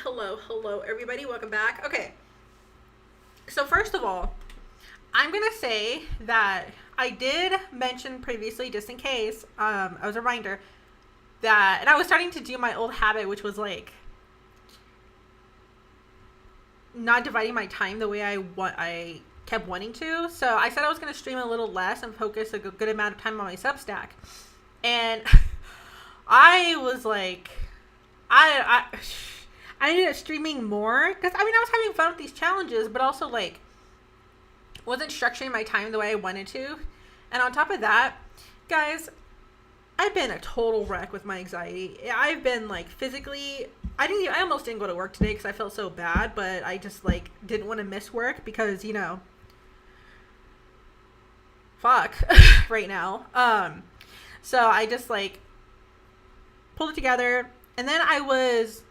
Hello, everybody. Welcome back. Okay, so first of all, I'm gonna say that I did mention previously, just in case, as a reminder, that, and I was starting to do my old habit, which was like not dividing my time the way I kept wanting to. So I said I was gonna stream a little less and focus a good amount of time on my Substack, and I was like, I I ended up streaming more because I was having fun with these challenges, but also like wasn't structuring my time the way I wanted to. And on top of that, guys, I've been a total wreck with my anxiety. I've been like physically, I almost didn't go to work today because I felt so bad, but I just like didn't want to miss work because, fuck right now. So I just like pulled it together, and then I was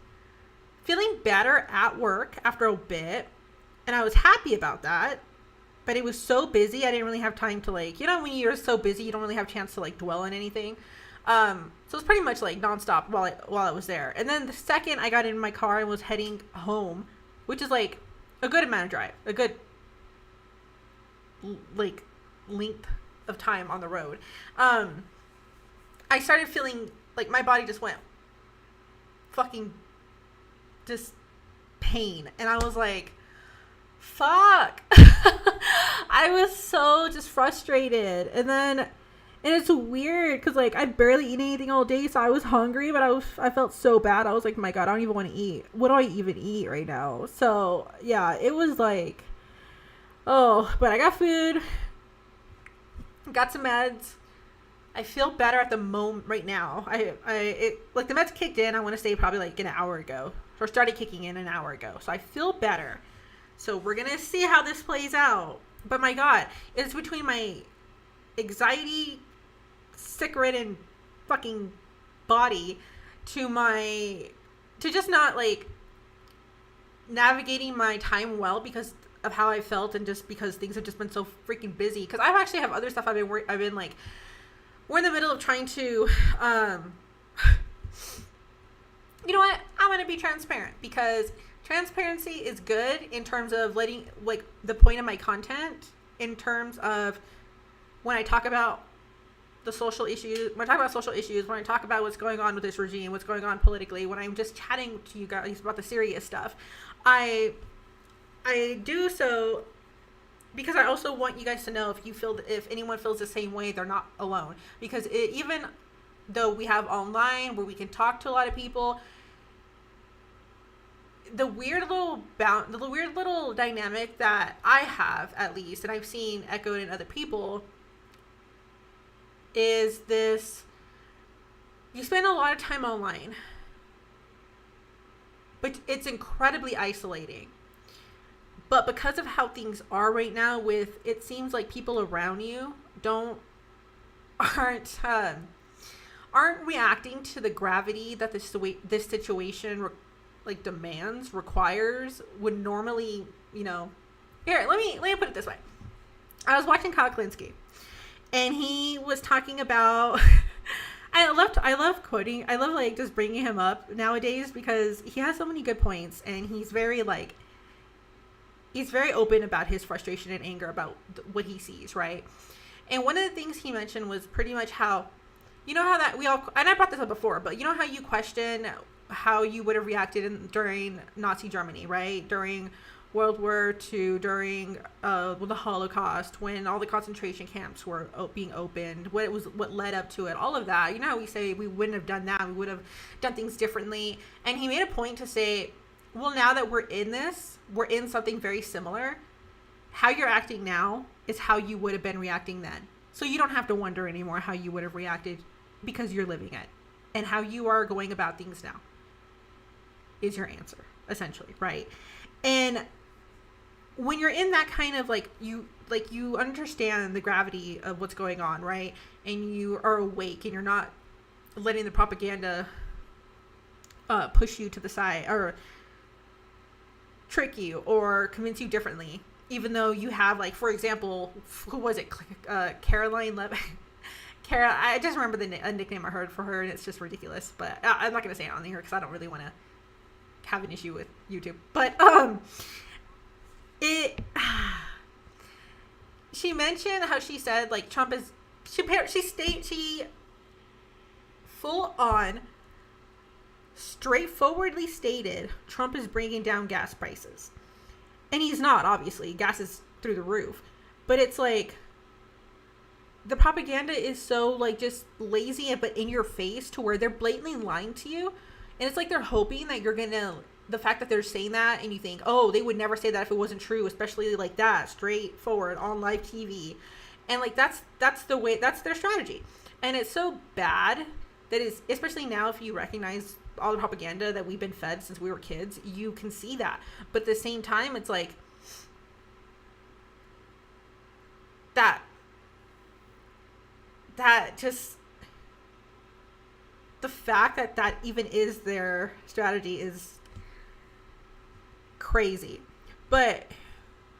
feeling better at work after a bit, and I was happy about that. But it was so busy, I didn't really have time to like, when you're so busy, you don't really have a chance to like dwell on anything. So it's pretty much like nonstop while I was there. And then the second I got in my car and was heading home, which is like a good amount of drive, a good like length of time on the road, I started feeling like my body just went fucking just pain. And I was like, fuck. I was so just frustrated. And it's weird because like I barely eat anything all day, so I was hungry, but I felt so bad. I was like, my god, I don't even want to eat. What do I even eat right now? So yeah, it was like, oh, but I got food, got some meds. I feel better at the moment right now. It like the meds kicked in, I want to say probably like an hour ago, or started kicking in an hour ago. So I feel better. So we're going to see how this plays out. But my god, it's between my anxiety, sick-ridden fucking body to just not like navigating my time well because of how I felt, and just because things have just been so freaking busy. Because I actually have other stuff I've been like, we're in the middle of trying to, you know what? I'm going to be transparent because transparency is good in terms of letting, like, the point of my content, in terms of when I talk about the social issues, when I talk about what's going on with this regime, what's going on politically, when I'm just chatting to you guys about the serious stuff. I do so because I also want you guys to know, if anyone feels the same way, they're not alone. Because even though we have online where we can talk to a lot of people, the weird little dynamic that I have, at least, and I've seen echoed in other people, is this: you spend a lot of time online, but it's incredibly isolating. But because of how things are right now, with it seems like people around you aren't reacting to the gravity that this situation requires, would normally, here, let me put it this way. I was watching Kyle Klinsky, and he was talking about I love quoting, I love like just bringing him up nowadays because he has so many good points, and he's very open about his frustration and anger about what he sees, right? And one of the things he mentioned was pretty much how, how that we all, and I brought this up before, but how you question how you would have reacted during Nazi Germany, right? During World War II, during the Holocaust, when all the concentration camps were being opened, what led up to it, all of that. How we say we wouldn't have done that, we would have done things differently. And he made a point to say, well, now that we're in something very similar, how you're acting now is how you would have been reacting then. So you don't have to wonder anymore how you would have reacted, because you're living it. And how you are going about things now is your answer, essentially, right? And when you're in that kind of you understand the gravity of what's going on, right? And you are awake, and you're not letting the propaganda push you to the side, or trick you, or convince you differently, even though you have, like, for example, who was it? Caroline Levin. I just remember a nickname I heard for her, and it's just ridiculous. But I'm not going to say it on here because I don't really want to have an issue with YouTube. But it she mentioned how she said like Trump is she full on straightforwardly stated Trump is bringing down gas prices. And he's not, obviously. Gas is through the roof. But it's like the propaganda is so like just lazy but in your face to where they're blatantly lying to you. And it's like they're hoping that you're gonna, the fact that they're saying that and you think, oh, they would never say that if it wasn't true, especially like that, straightforward on live TV. And like that's the way, that's their strategy. And it's so bad that is, especially now if you recognize all the propaganda that we've been fed since we were kids, you can see that. But at the same time, it's like that just, the fact that that even is their strategy is crazy. But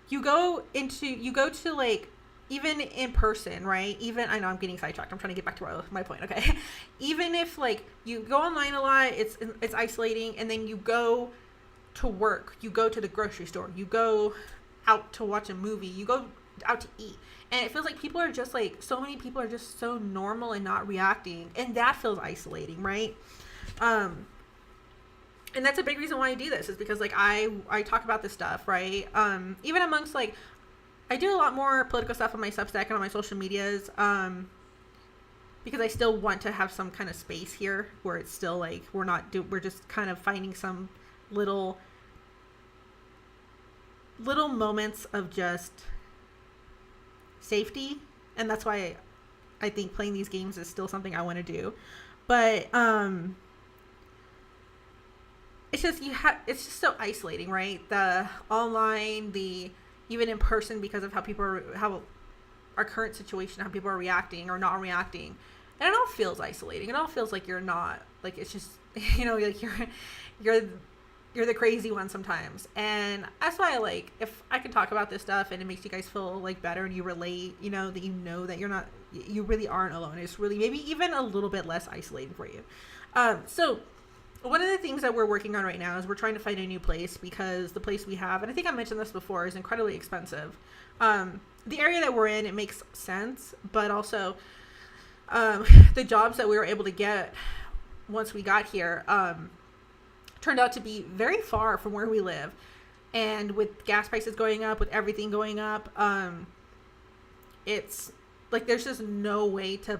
you go to like, even in person, right? Even, I know I'm getting sidetracked. I'm trying to get back to my point, okay? Even if like you go online a lot, it's isolating, and then you go to work, you go to the grocery store, you go out to watch a movie, you go out to eat, and it feels like people are just like, so many people are just so normal and not reacting, and that feels isolating, right? And that's a big reason why I do this, is because like I talk about this stuff, right? Even amongst like, I do a lot more political stuff on my Substack and on my social medias, because I still want to have some kind of space here where it's still like we're just kind of finding some little moments of just safety, and that's why I think playing these games is still something I want to do. But it's just it's just so isolating, right? The online, the even in person, because of how our current situation, how people are reacting or not reacting. And it all feels isolating. It all feels like you're not, like, it's just, you know, like you're the crazy one sometimes. And that's why I like, if I can talk about this stuff and it makes you guys feel like better and you relate, you know that you're not, you really aren't alone. It's really maybe even a little bit less isolating for you. So one of the things that we're working on right now is we're trying to find a new place, because the place we have, and I think I mentioned this before, is incredibly expensive. The area that we're in, it makes sense, but also the jobs that we were able to get once we got here turned out to be very far from where we live. And with gas prices going up, with everything going up, it's like there's just no way to,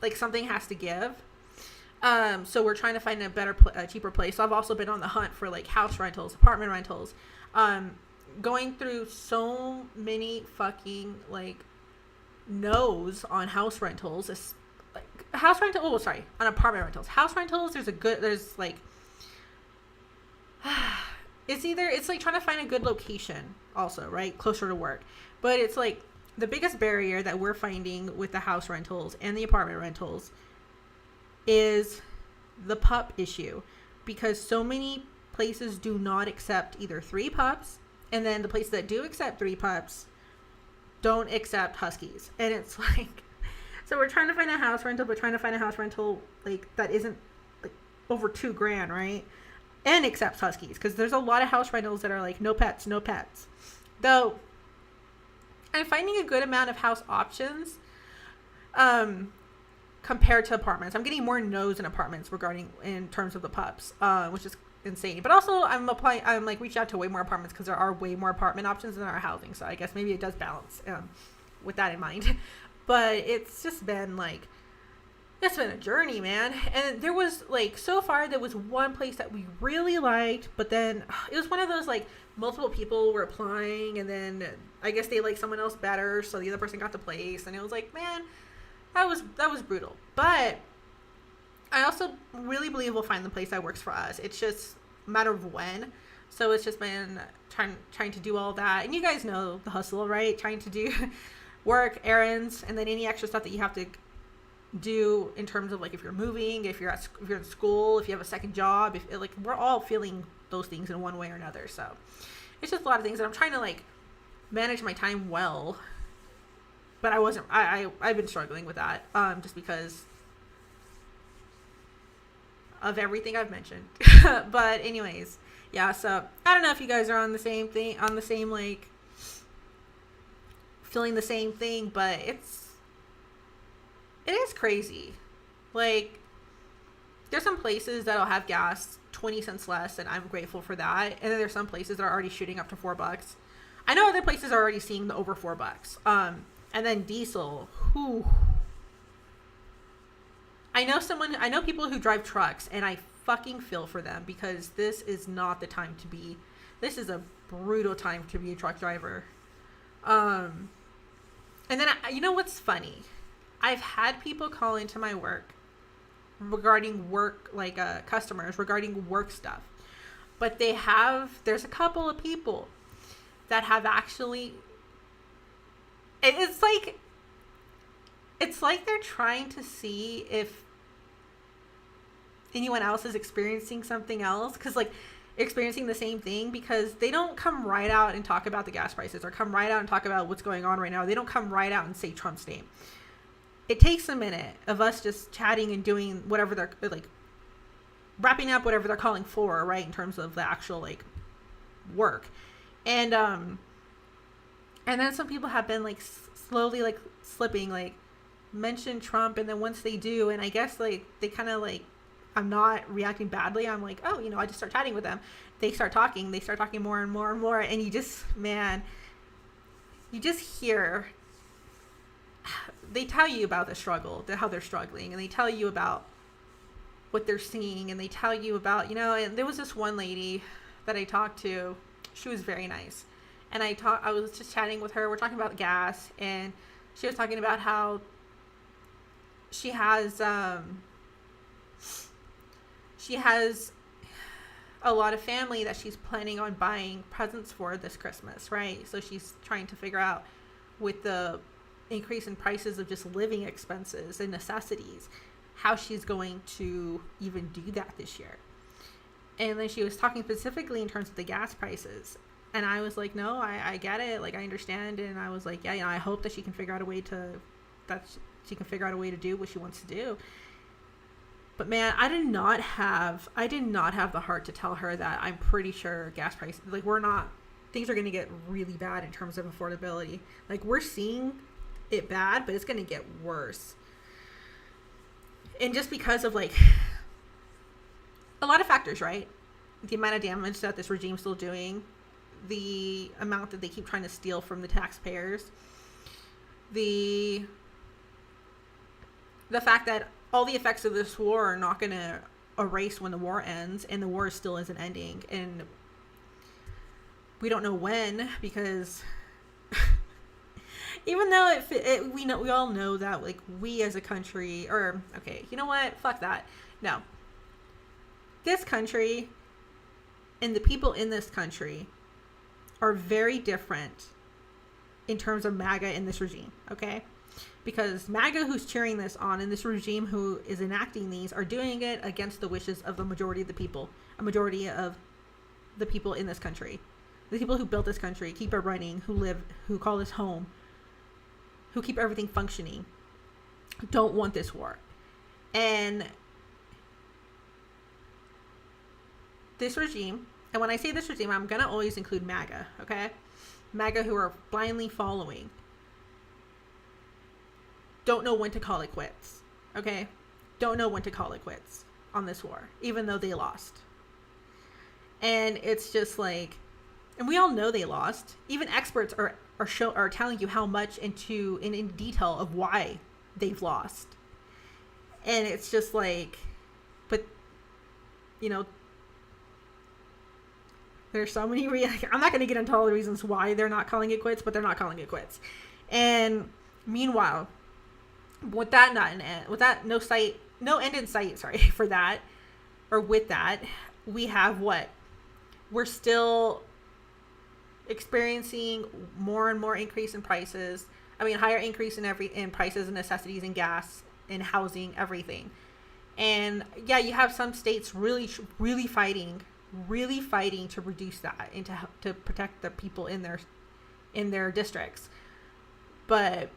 like, something has to give. So we're trying to find a cheaper place. So I've also been on the hunt for like house rentals, apartment rentals, going through so many fucking like no's on house rentals. On apartment rentals. House rentals, there's like, it's like trying to find a good location also, right? Closer to work. But it's like the biggest barrier that we're finding with the house rentals and the apartment rentals is the pup issue, because so many places do not accept either 3 pups, and then the places that do accept 3 pups don't accept huskies. And it's like, so we're trying to find a house rental, but trying to find a house rental like that isn't like over $2,000, right? And accepts huskies, because there's a lot of house rentals that are like no pets. Though I'm finding a good amount of house options compared to apartments. I'm getting more no's in apartments in terms of the pups, which is insane. But also I'm like reaching out to way more apartments, because there are way more apartment options than there are housing. So I guess maybe it does balance with that in mind. But it's just been like, it's been a journey, man. And there was like, so far there was one place that we really liked, but then it was one of those like multiple people were applying, and then I guess they liked someone else better, so the other person got the place, and it was like, man, that was brutal. But I also really believe we'll find the place that works for us. It's just a matter of when. So it's just been trying to do all that. And you guys know the hustle, right? Trying to do work, errands, and then any extra stuff that you have to do in terms of like if you're moving, if you're in school, if you have a second job, like we're all feeling those things in one way or another. So it's just a lot of things that I'm trying to like manage my time well. But I've been struggling with that, just because of everything I've mentioned. But anyways, yeah, so I don't know if you guys are on the same thing, on the same, like, feeling the same thing, but it is crazy. Like, there's some places that'll have gas 20 cents less, and I'm grateful for that. And then there's some places that are already shooting up to $4. I know other places are already seeing the over $4. And then diesel, whew. I know people who drive trucks, and I fucking feel for them, because this is not the time to be. This is a brutal time to be a truck driver. And then, you know what's funny? I've had people call into my work regarding work, like customers, regarding work stuff. But there's a couple of people that have actually, it's like they're trying to see if anyone else is experiencing something else, because, like, experiencing the same thing, because they don't come right out and talk about the gas prices or come right out and talk about what's going on right now. They don't come right out and say Trump's name. It takes a minute of us just chatting and doing whatever they're, like, wrapping up whatever they're calling for, right, in terms of the actual, like, work. And then some people have been, like, slowly, like, slipping, like, mention Trump, and then once they do, and I guess, like, they kind of, like, I'm not reacting badly. I'm like, oh, I just start chatting with them. They start talking more and more and more. And you just hear, they tell you about the struggle, how they're struggling. And they tell you about what they're seeing. And they tell you about, and there was this one lady that I talked to. She was very nice. And I was just chatting with her. We're talking about gas. And she was talking about how she has a lot of family that she's planning on buying presents for this Christmas, right? So she's trying to figure out, with the increase in prices of just living expenses and necessities, how she's going to even do that this year. And then she was talking specifically in terms of the gas prices. And I was like, no, I get it. Like, I understand. And I was like, yeah, I hope that she can figure out a way to do what she wants to do. But man, I did not have the heart to tell her that I'm pretty sure gas prices, like, things are going to get really bad in terms of affordability. Like, we're seeing it bad, but it's going to get worse. And just because of, like, a lot of factors, right? The amount of damage that this regime's still doing, the amount that they keep trying to steal from the taxpayers, the fact that all the effects of this war are not going to erase when the war ends, and the war still isn't ending. And we don't know when, because even though we all know that, like, we as a country, or, okay, you know what? Fuck that. No. This country and the people in this country are very different in terms of MAGA and this regime, okay? Because MAGA, who's cheering this on, and this regime who is enacting these, are doing it against the wishes of the majority of the people. A majority of the people in this country. The people who built this country, keep it running, who call this home, who keep everything functioning, don't want this war. And this regime, and when I say this regime, I'm going to always include MAGA, okay? MAGA, who are blindly following, don't know when to call it quits, okay? Don't know when to call it quits on this war, even though they lost. And it's just like, and we all know they lost. Even experts are telling you how much in detail of why they've lost. And it's just like, but, there's so many I'm not going to get into all the reasons why they're not calling it quits, but they're not calling it quits. And meanwhile, with that no end in sight, for that, or with that, we have what? We're still experiencing more and more increase in prices. I mean, higher increase in prices and necessities and gas and housing, everything. And yeah, you have some states really fighting to reduce that and to protect the people in their districts. But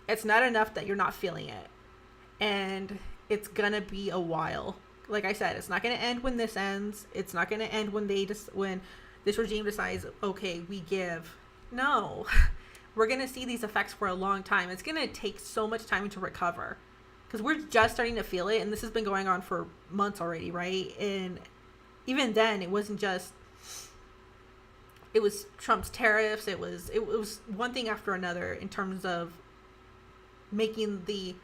it's not enough that you're not feeling it. And it's gonna be a while, like I said, it's not going to end when this ends. It's not going to end when when this regime decides, okay, we give. No, we're going to see these effects for a long time. It's going to take so much time to recover because we're just starting to feel it. And this has been going on for months already, right? And even then, it wasn't just, it was Trump's tariffs. It was one thing after another in terms of making the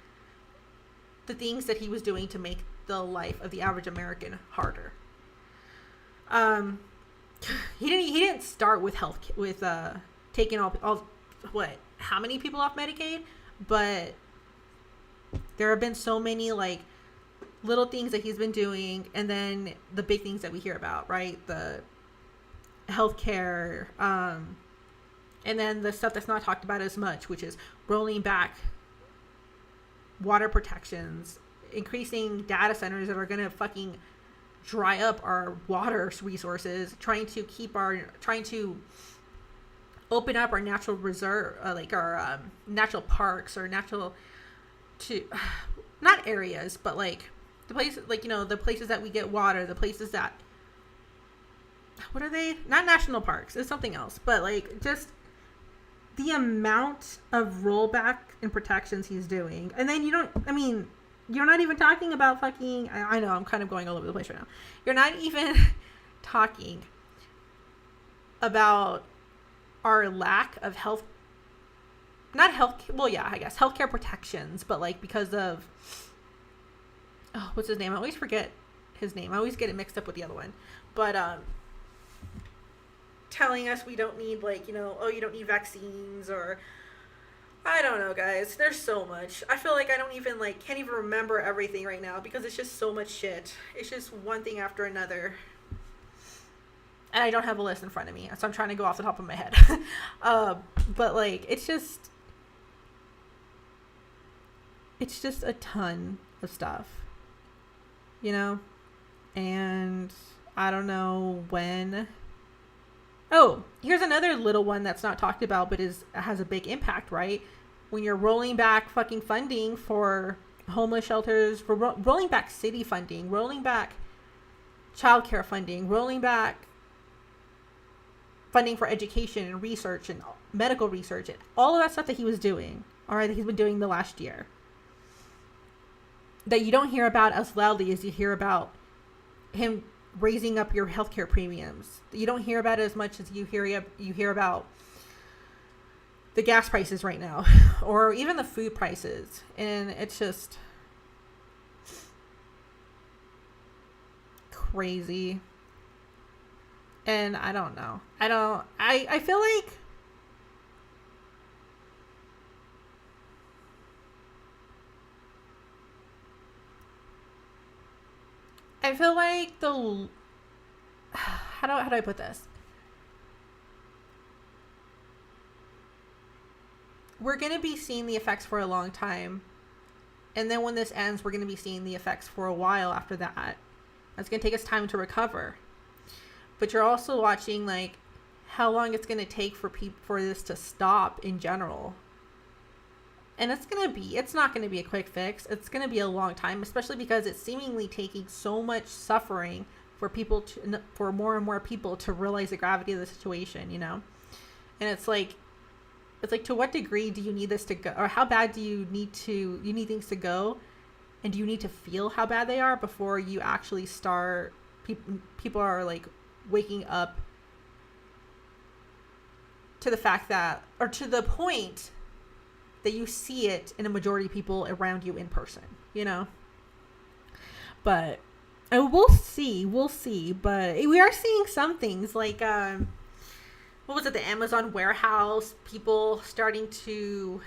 things that he was doing to make the life of the average American harder. He didn't start with taking all how many people off Medicaid, but there have been so many like little things that he's been doing, and then the big things that we hear about, right? The healthcare, and then the stuff that's not talked about as much, which is rolling back water protections, increasing data centers that are going to fucking dry up our water resources, trying to open up our natural reserve, like our natural parks or not areas, but like the places, like, the places that we get water, the places that, what are they? Not national parks, it's something else, but like just the amount of rollback and protections he's doing. And then you're not even talking about fucking, I know I'm kind of going all over the place right now. You're not even talking about our lack of healthcare protections, but like because of, what's his name? I always forget his name. I always get it mixed up with the other one. But telling us we don't need you don't need vaccines, or I don't know, guys. There's so much. I feel like I don't even can't even remember everything right now because it's just so much shit. It's just one thing after another. And I don't have a list in front of me, so I'm trying to go off the top of my head. But it's just a ton of stuff, and I don't know when. Oh, here's another little one that's not talked about, but has a big impact, right? When you're rolling back fucking funding for homeless shelters, for rolling back city funding, rolling back childcare funding, rolling back funding for education and research and medical research and all of that stuff that he was doing, all right, that he's been doing the last year, that you don't hear about as loudly as you hear about him raising up your healthcare premiums. You don't hear about it as much as you hear about the gas prices right now, or even the food prices. And it's just crazy. And I don't know. I feel like how do I put this? We're going to be seeing the effects for a long time. And then when this ends, we're going to be seeing the effects for a while after that. It's going to take us time to recover. But you're also watching how long it's going to take for this to stop in general. And it's not going to be a quick fix. It's going to be a long time, especially because it's seemingly taking so much suffering for more and more people to realize the gravity of the situation, And it's like, to what degree do you need this to go, or how bad do you need things to go? And do you need to feel how bad they are before you actually start, people are waking up to the fact that, or to the point that you see it in a majority of people around you in person, But we'll see. But we are seeing some things what was it? The Amazon warehouse, people starting to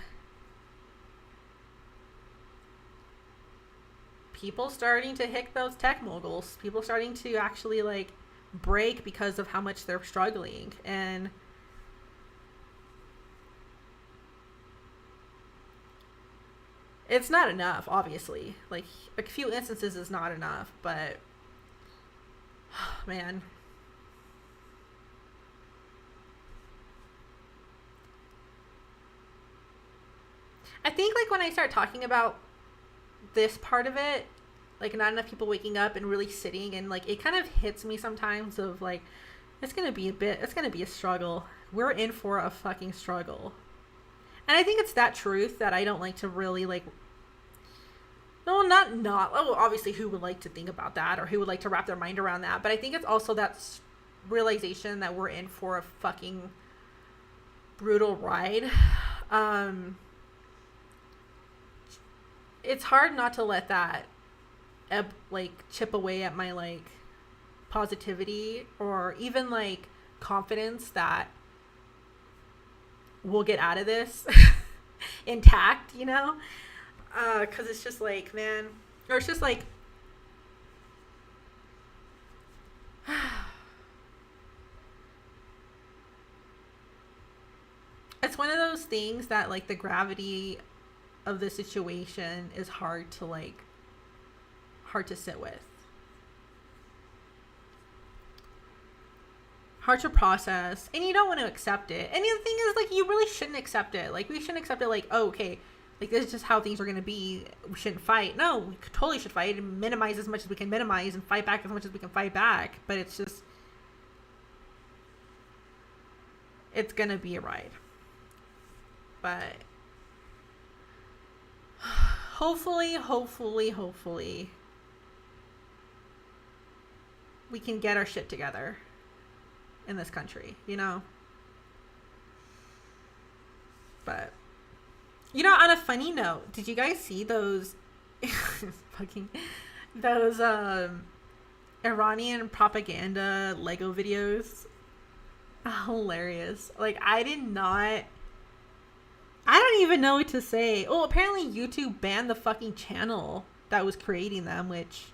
hit those tech moguls, people starting to actually break because of how much they're struggling. And it's not enough, obviously. A few instances is not enough, but man. I think when I start talking about this part of it, like not enough people waking up and really sitting, and like it kind of hits me sometimes of like it's gonna be a struggle. We're in for a fucking struggle. And I think it's that truth that I don't like to really like, no, obviously who would like to think about that, or who would like to wrap their mind around that, but I think it's also that realization that we're in for a fucking brutal ride. It's hard not to let that like chip away at my like positivity, or even like confidence that we'll get out of this intact, you know? Because it's just like, man, or it's just like, it's one of those things that like the gravity of the situation is hard to sit with, hard to process, and you don't want to accept it. And the thing is, like, you really shouldn't accept it. Like, we shouldn't accept it like, oh, okay, like this is just how things are going to be, we shouldn't fight. No, we totally should fight and minimize as much as we can minimize and fight back as much as we can fight back. But it's just, it's going to be a ride. But hopefully we can get our shit together in this country, you know? But, you know, on a funny note, did you guys see those those Iranian propaganda Lego videos? Hilarious. Like, I don't even know what to say. Oh, apparently YouTube banned the fucking channel that was creating them, which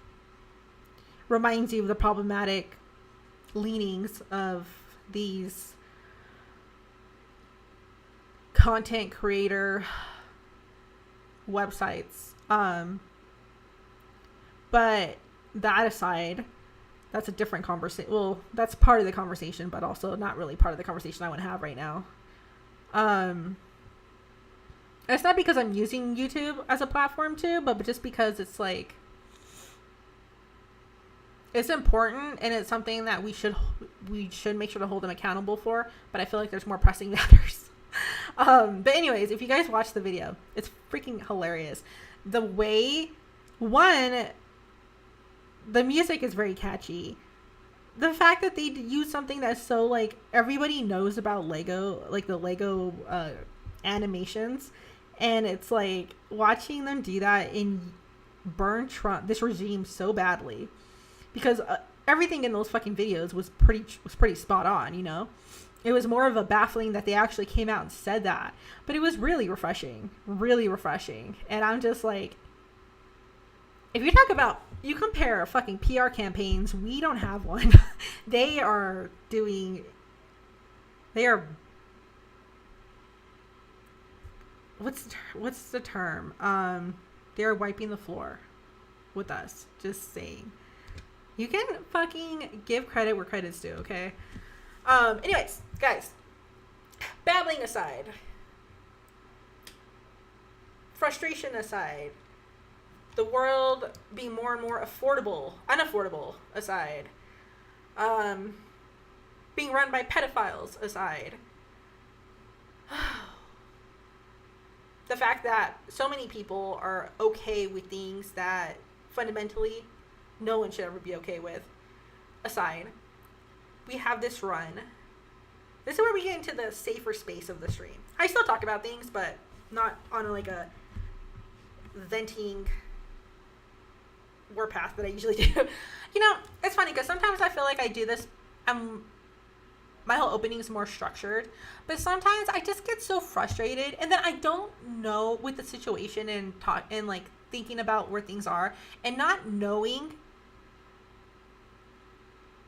reminds you of the problematic leanings of these content creator websites. But that aside, that's a different conversation. Well, that's part of the conversation, but also not really part of the conversation I want to have right now. It's not because I'm using YouTube as a platform too, but just because it's like, it's important, and it's something that we should make sure to hold them accountable for. But I feel like there's more pressing matters. But anyways, if you guys watch the video, it's freaking hilarious. The way, one, the music is very catchy. The fact that they use something that's so like everybody knows about Lego, like the Lego animations, and it's like watching them do that and burn this regime so badly. Because everything in those fucking videos was pretty spot on, you know? It was more of a baffling that they actually came out and said that. But it was really refreshing. Really refreshing. And I'm just like, if you compare fucking PR campaigns, we don't have one. What's the term? They're wiping the floor with us. Just saying. You can fucking give credit where credit's due, okay? Anyways, guys, babbling aside, frustration aside, the world being more and more unaffordable aside, being run by pedophiles aside, the fact that so many people are okay with things that fundamentally no one should ever be okay with aside, we have this run. This is where we get into the safer space of the stream. I still talk about things, but not on a venting warpath that I usually do. You know, it's funny because sometimes I feel like I do this, my whole opening is more structured, but sometimes I just get so frustrated, and then I don't know with the situation and like thinking about where things are and not knowing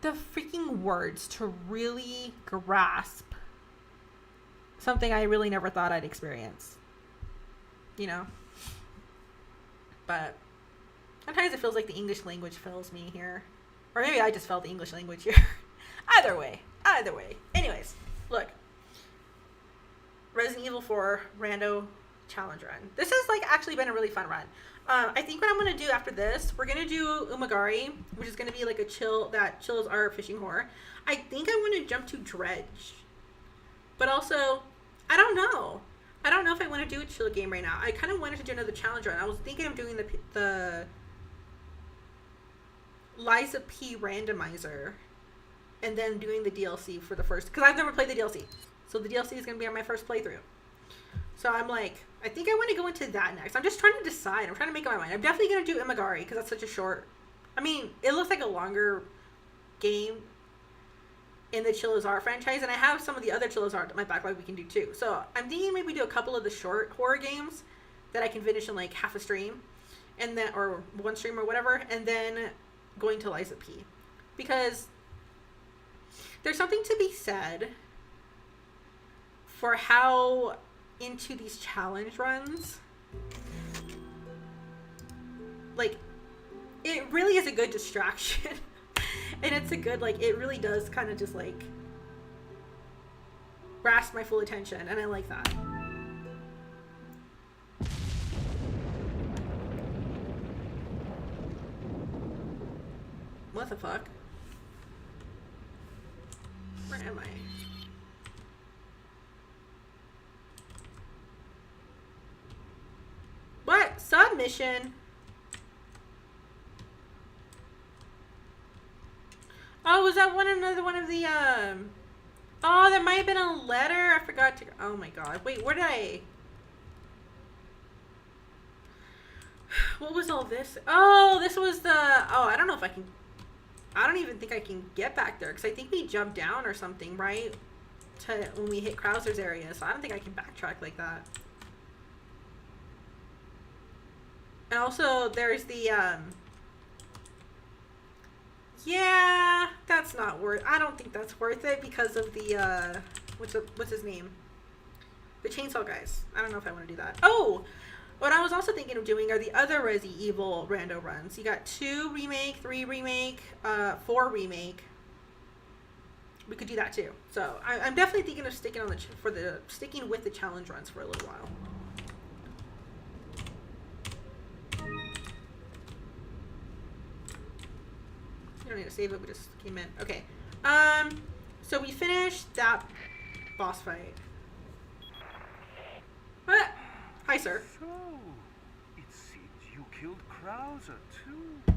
the freaking words to really grasp something I really never thought I'd experience, you know? But sometimes it feels like the English language fails me here, or maybe I just felt the English language here. Either way. Anyways, look, Resident Evil 4 Rando challenge run. This has like actually been a really fun run. I think what I'm gonna do after this, we're gonna do Umagari, which is gonna be like a chills our fishing horror. I think I want to jump to Dredge, but also I don't know. I don't know if I want to do a chill game right now. I kind of wanted to do another challenge run. I was thinking of doing the Liza P randomizer, and then doing the DLC for the first, because I've never played the DLC, so the DLC is gonna be on my first playthrough. So I'm like, I think I want to go into that next. I'm just trying to decide. I'm trying to make up my mind. I'm definitely going to do Imagari because that's such a short... I mean, it looks like a longer game in the Chillazar franchise. And I have some of the other Chillazar in my backlog we can do too. So I'm thinking maybe do a couple of the short horror games that I can finish in like half a stream. And then, or one stream or whatever. And then going to Liza P. Because there's something to be said for how... into these challenge runs, like, it really is a good distraction. And it's a good, like, it really does kind of just like grasp my full attention, and I like that. What the fuck? Where am I? What? Submission? Oh, was that another one of the, oh, that might have been a letter? I forgot to, oh my god. Wait, where did I? What was all this? Oh, this was the, oh, I don't know if I can, I don't even think I can get back there, because I think we jumped down or something, right? To, when we hit Krauser's area, so I don't think I can backtrack like that. And also, there's the, yeah, that's not worth, I don't think that's worth it because of the, what's his name? The chainsaw guys. I don't know if I want to do that. Oh, what I was also thinking of doing are the other Resident Evil rando runs. You got 2 remake, 3 remake, 4 remake. We could do that too. So I'm definitely thinking of sticking on sticking with the challenge runs for a little while. You don't need to save it, we just came in. Okay. So we finished that boss fight. What? Hi, sir. So, it seems you killed Krauser too.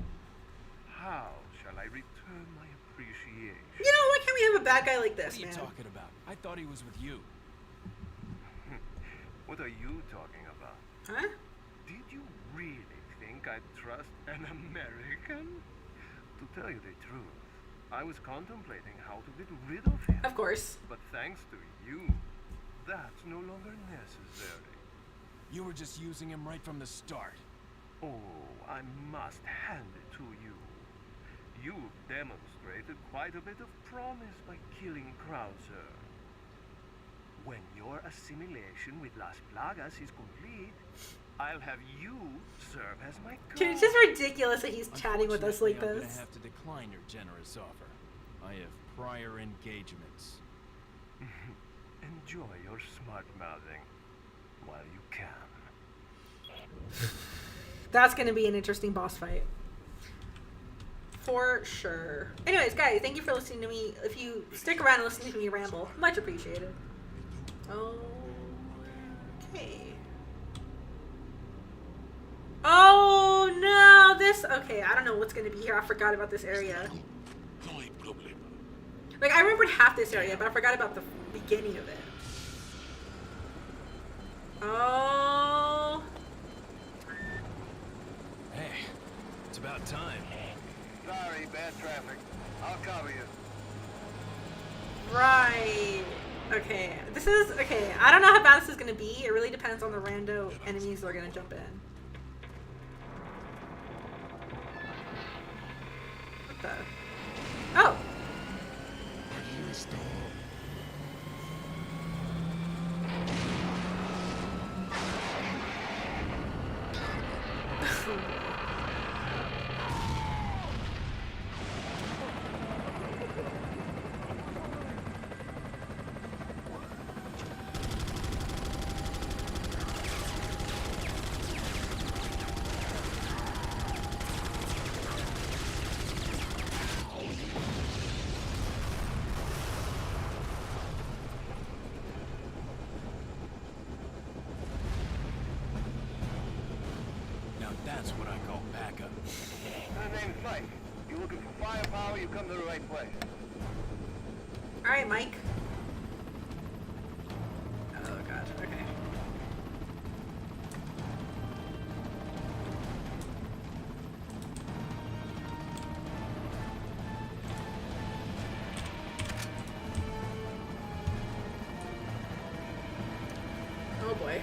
How shall I return my appreciation? You know, why can't we have a bad guy like this, man? What are you talking about? I thought he was with you. What are you talking about? Huh? Did you really think I'd trust an American? To tell you the truth, I was contemplating how to get rid of him. Of course. But thanks to you, that's no longer necessary. You were just using him right from the start. Oh, I must hand it to you. You've demonstrated quite a bit of promise by killing Krauser. When your assimilation with Las Plagas is complete, I'll have you serve as my guard. Dude, it's just ridiculous that he's chatting with us like I'm this. gonna have to decline your generous offer. I have prior engagements. Enjoy your smart mouthing while you can. That's going to be an interesting boss fight. For sure. Anyways, guys, thank you for listening to me. If you stick around and listen to me ramble, much appreciated. Okay. Oh, no. This... Okay, I don't know what's going to be here. I forgot about this area. Like, I remembered half this area, but I forgot about the beginning of it. Oh... Hey, it's about time. Sorry, bad traffic. I'll cover you. Right. Okay. This is... Okay, I don't know how bad this is going to be. It really depends on the rando enemies that are going to jump in. What the... Oh! That's what I call backup. My name's Mike. You're looking for firepower, you come to the right place. Alright, Mike. Oh god, okay. Oh boy.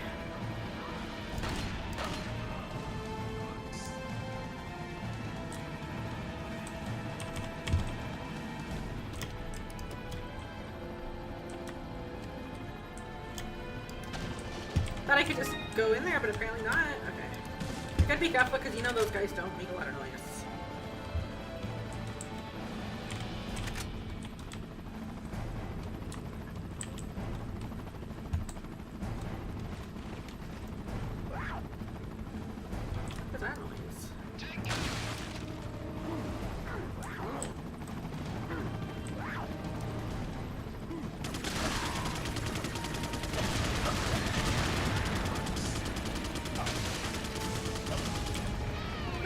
Thought I could just go in there, but apparently not. Okay. I gotta be careful because you know those guys don't make a lot of noise. What's that noise?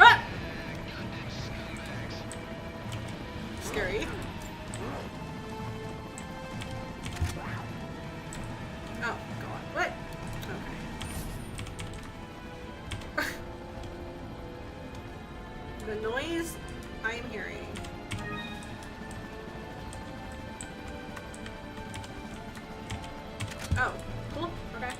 Ah! Scary. Oh god, what? Okay. The noise I am hearing. Oh, cool. Okay.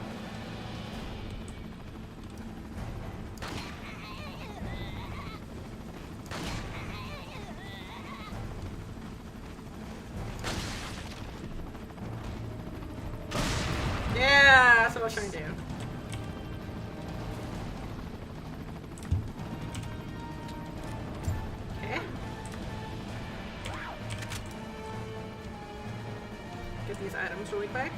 Yeah, that's what I was trying to do. Okay. Get these items really quick.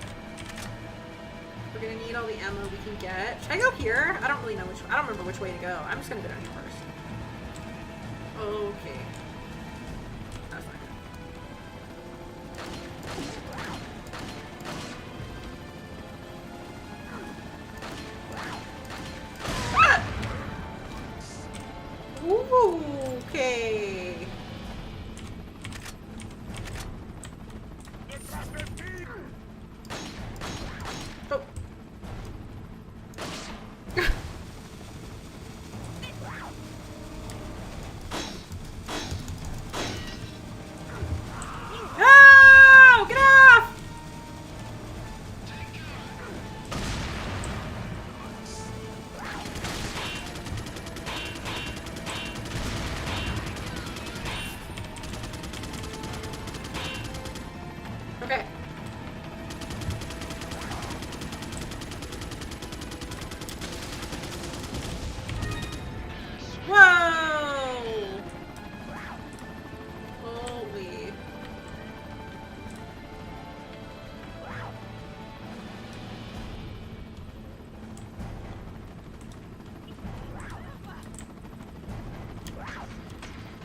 We're gonna need all the ammo we can get. Should I go here? I don't really know I don't remember which way to go. I'm just gonna go down here first. Okay. That's not good. Ah! Ooh, okay. Oh. No! Get off! Okay. Whoa! Holy.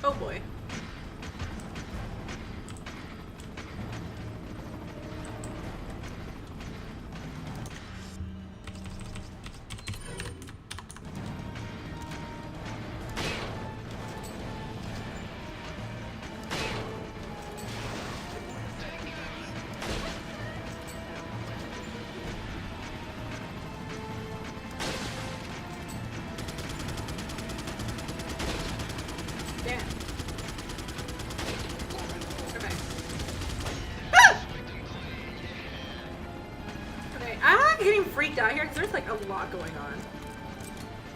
Oh boy. Damn. Okay. Ah! Okay, I'm like getting freaked out here because there's like a lot going on.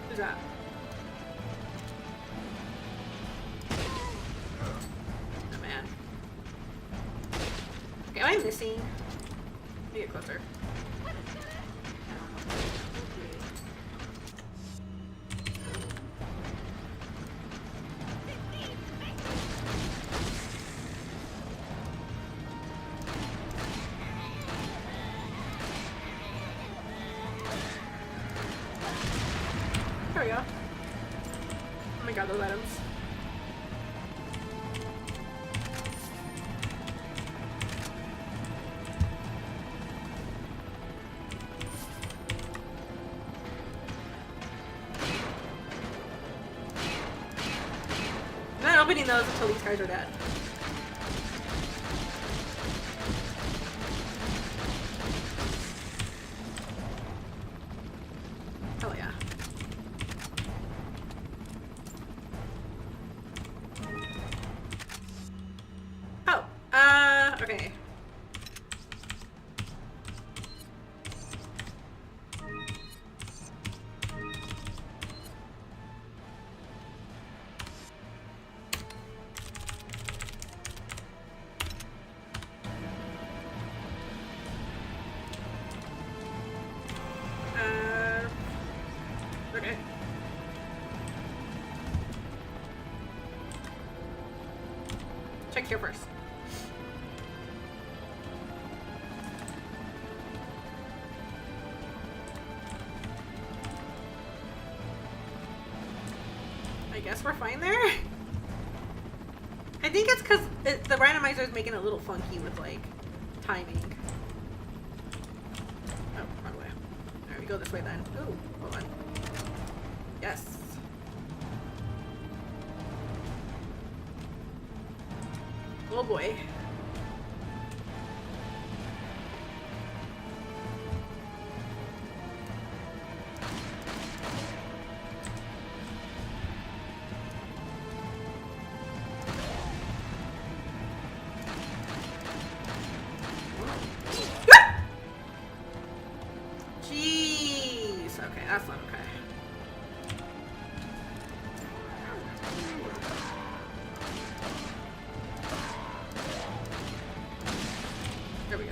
Who's that? Oh man. Okay, am I missing? Let me get closer. There we go. Oh my god, those items. opening those until these guys are dead. Hell yeah. Oh, okay. Okay. Check here first. I guess we're fine there. I think it's because the randomizer is making it a little funky with like timing. Oh, wrong way. Alright, we go this way then. Ooh, hold on. Yes. Oh boy. Jeez. Okay, that's not okay. There we go.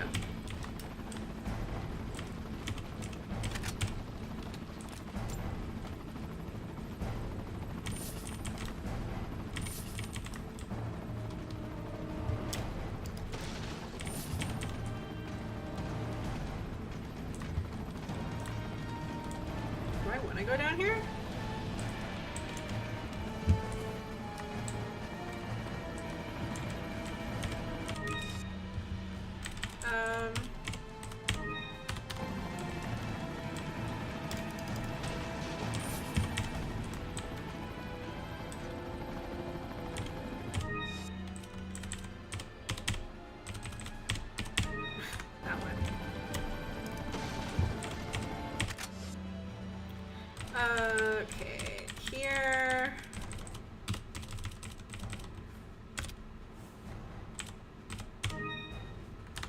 Do I want to go down here? That one. Okay, here.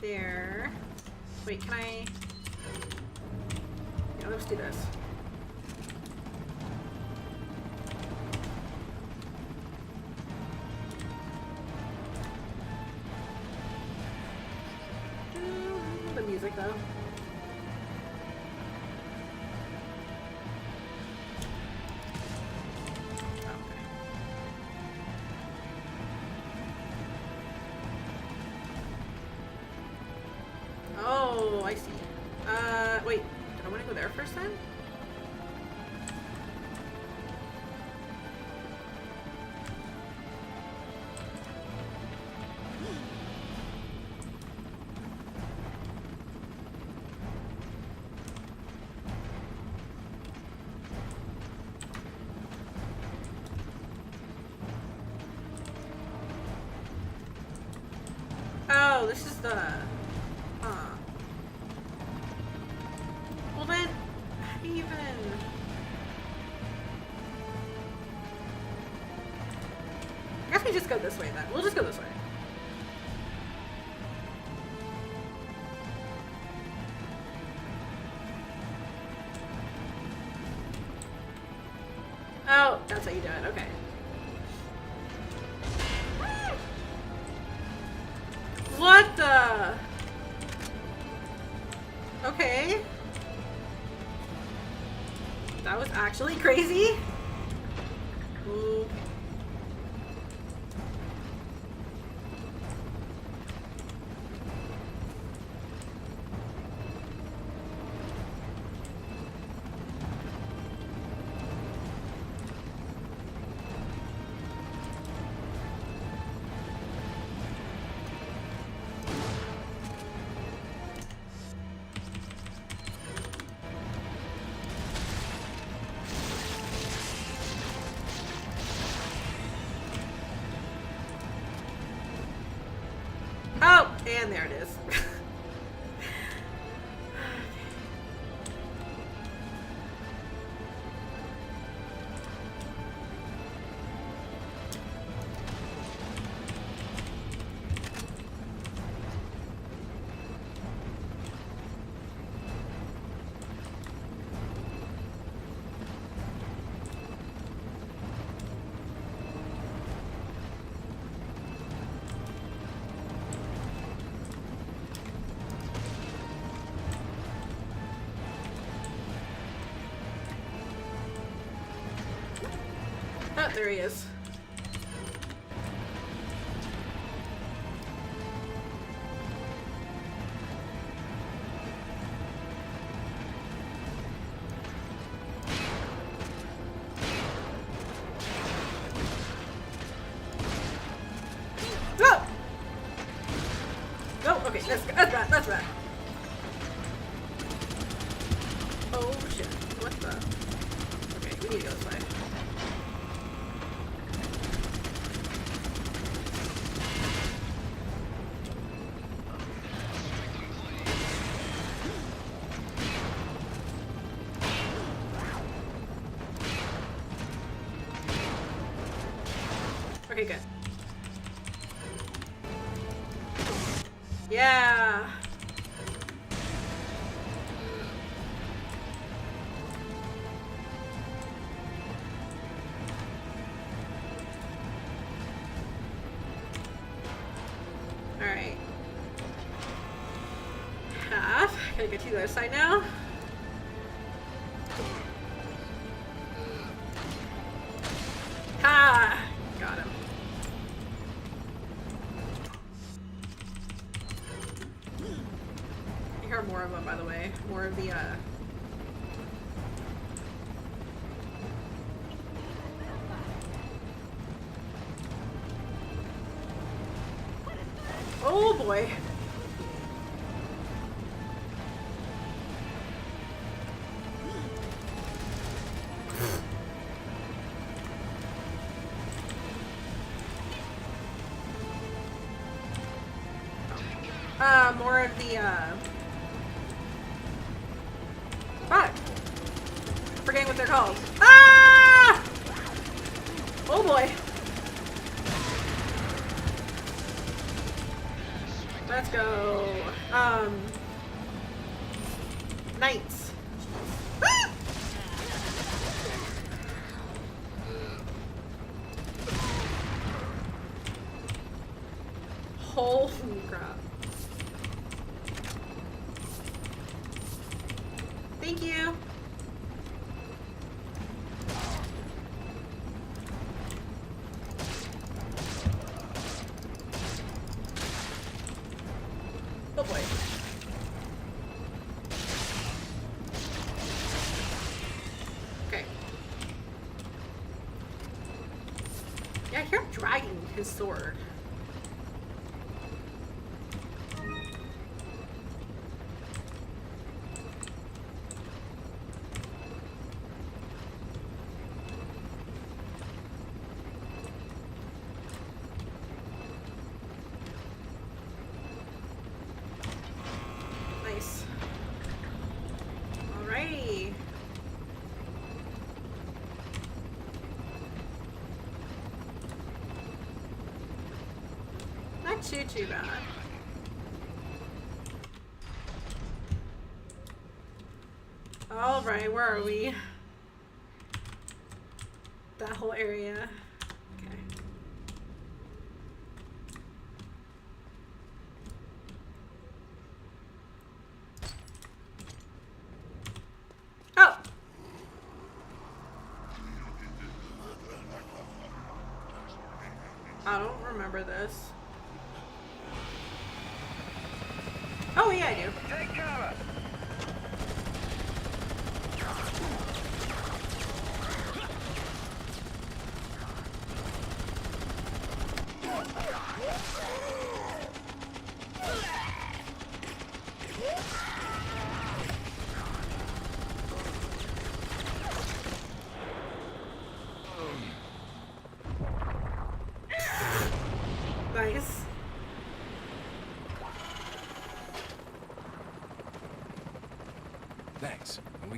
There. Wait, can I? Yeah, let's do this. The music though. Oh, I see. Wait. Did I want to go there first then? Oh, this is the... Well then, how do you even... I guess we just go this way then. We'll just go this way. Oh, that's how you do it. Okay. What the? Okay. That was actually crazy. Ooh. And there it is. Oh, there he is. Oh! Oh, okay, that's bad, that's bad. Oh shit, what the? Okay, we need to go this way. Okay, good. Yeah. All right. Half. Gotta get to the other side now. Ha! Got him. I hear more of them, by the way. More of the, Oh boy. More of the, fuck. Forgetting what they're called. Ah! Oh boy. Let's go. Knights. Ah! Holy crap. Thank you. Oh boy. Okay. Yeah, I hear him dragging his sword. Nice. Alrighty. Not too bad. Alright, where are we? That whole area. Okay. Oh! I don't remember this. Oh yeah, I do. Take cover! Nice.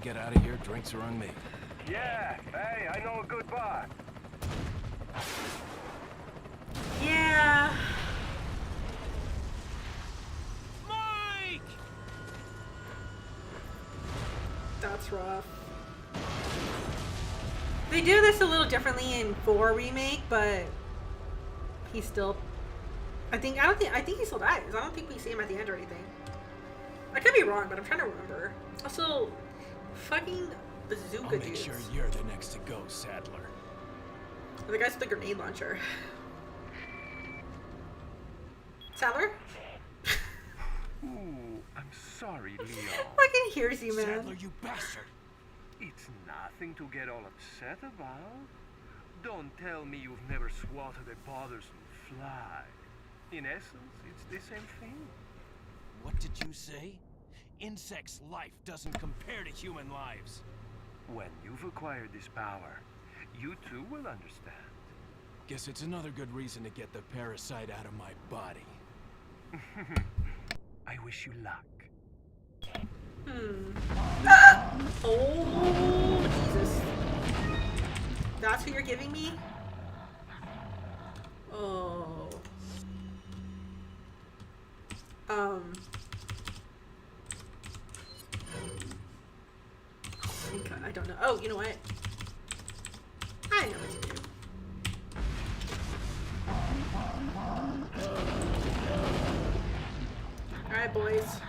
we get out of here, drinks are on me. Yeah, hey, I know a good bar. Yeah. Mike! That's rough. They do this a little differently in 4 remake, but he's still. I think he still dies. I don't think we see him at the end or anything. I could be wrong, but I'm trying to remember. Also, fucking bazooka I'll make dudes. sure you're the next to go, Sadler. The guy's with the grenade launcher. Sadler? Ooh, I'm sorry, Leo. Fucking hears you, man. Sadler, you bastard! It's nothing to get all upset about. Don't tell me you've never swatted a bothersome fly. In essence, it's the same thing. What did you say? Insects' life doesn't compare to human lives. When you've acquired this power, you too will understand. Guess it's another good reason to get the parasite out of my body. I wish you luck. Oh, Jesus. That's what you're giving me? Oh. I don't know. Oh, you know what? I know what to do. Alright, boys.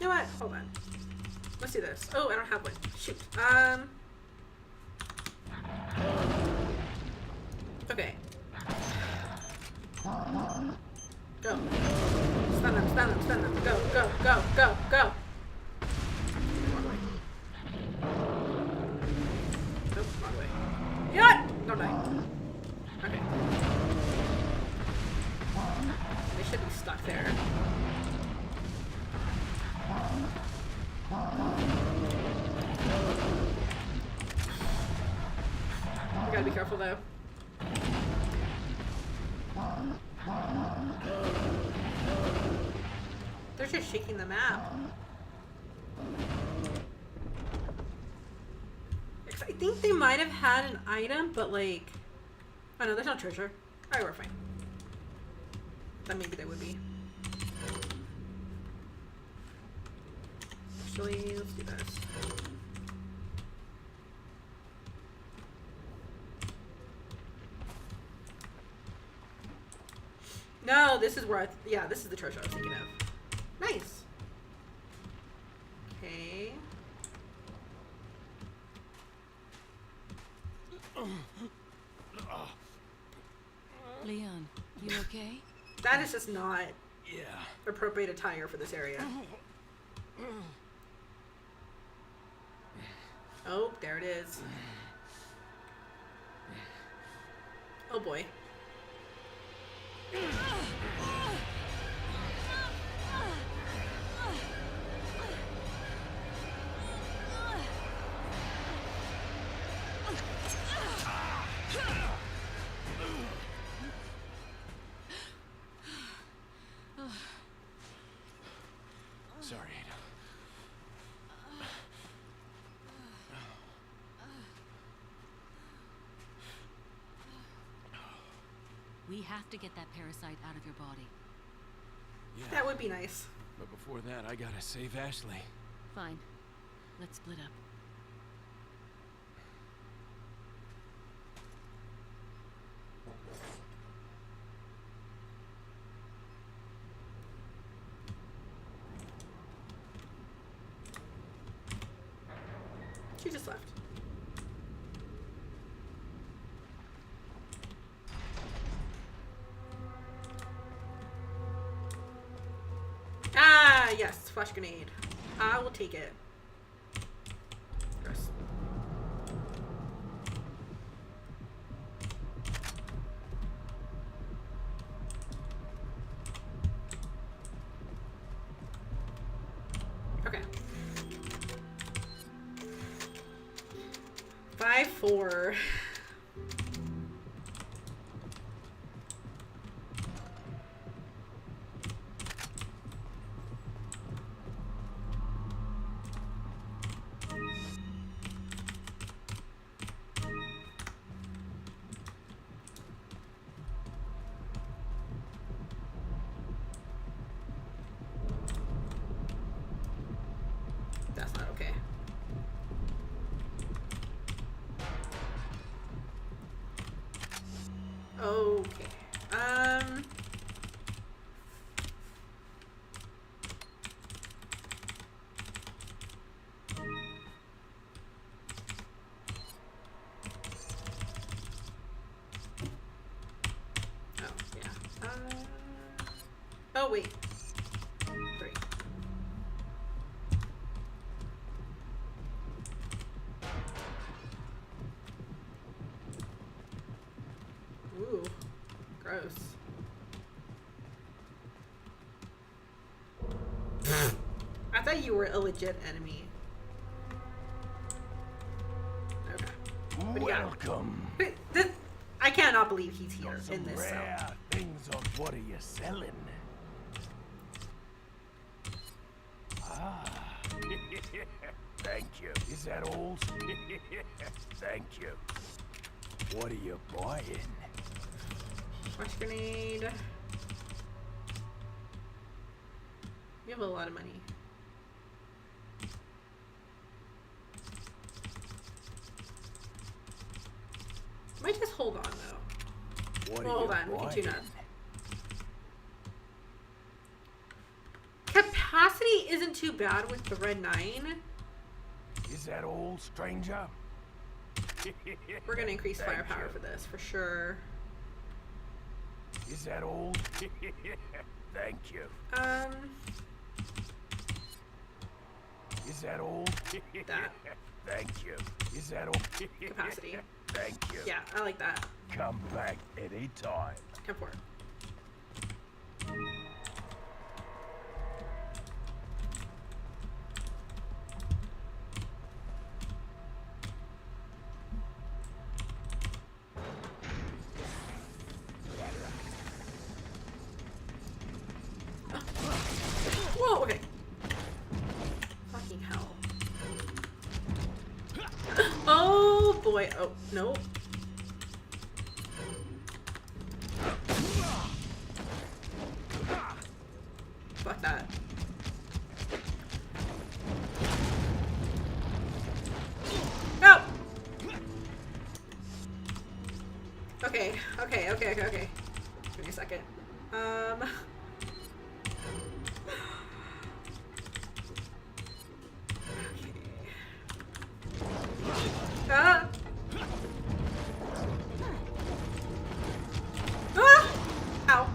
You know what? Hold on. Let's do this. Oh, I don't have one. Shoot. Okay. Go. Stun them, stun them, stun them. Go, go, go, go, go. Wrong way. Nope, wrong way. You know what? Don't die. Okay. They should be stuck there. We gotta be careful though. They're just shaking the map. I think they might have had an item, but like... Oh no, there's no treasure. Alright, we're fine. Then maybe they would be. Actually, let's do this. No, this is where yeah, this is the treasure I was thinking of. Nice. Okay. Leon, you okay? That is just not Yeah. appropriate attire for this area. Oh, there it is. Oh boy. Sorry, Ada. We have to get that parasite out of your body. Yeah. That would be nice. But before that, I gotta save Ashley. Fine. Let's split up. She just left. Ah, yes, flash grenade. I will take it. Gross. Okay. 5-4. gross. I thought you were a legit enemy. Okay. What do you got? Welcome. Wait, I cannot believe he's here Got some in this cell. rare things of what are you selling? Ah. Thank you. Is that all? Thank you. What are you buying? Flash grenade. We have a lot of money. Might just hold on though. What Well, are hold you on, we can buying? tune up. Capacity isn't too bad with the red 9. Is that all, stranger? We're gonna increase Thank firepower you. for this for sure. Is that all? Thank you. Is that all? That. Thank you. Is that all? Capacity. Thank you. Yeah, I like that. Come back anytime. Come for it. Whoa, okay. Fucking hell. Oh boy. Oh, no. Fuck that. No! Okay. Give me a second. Ah! Ah! Ow.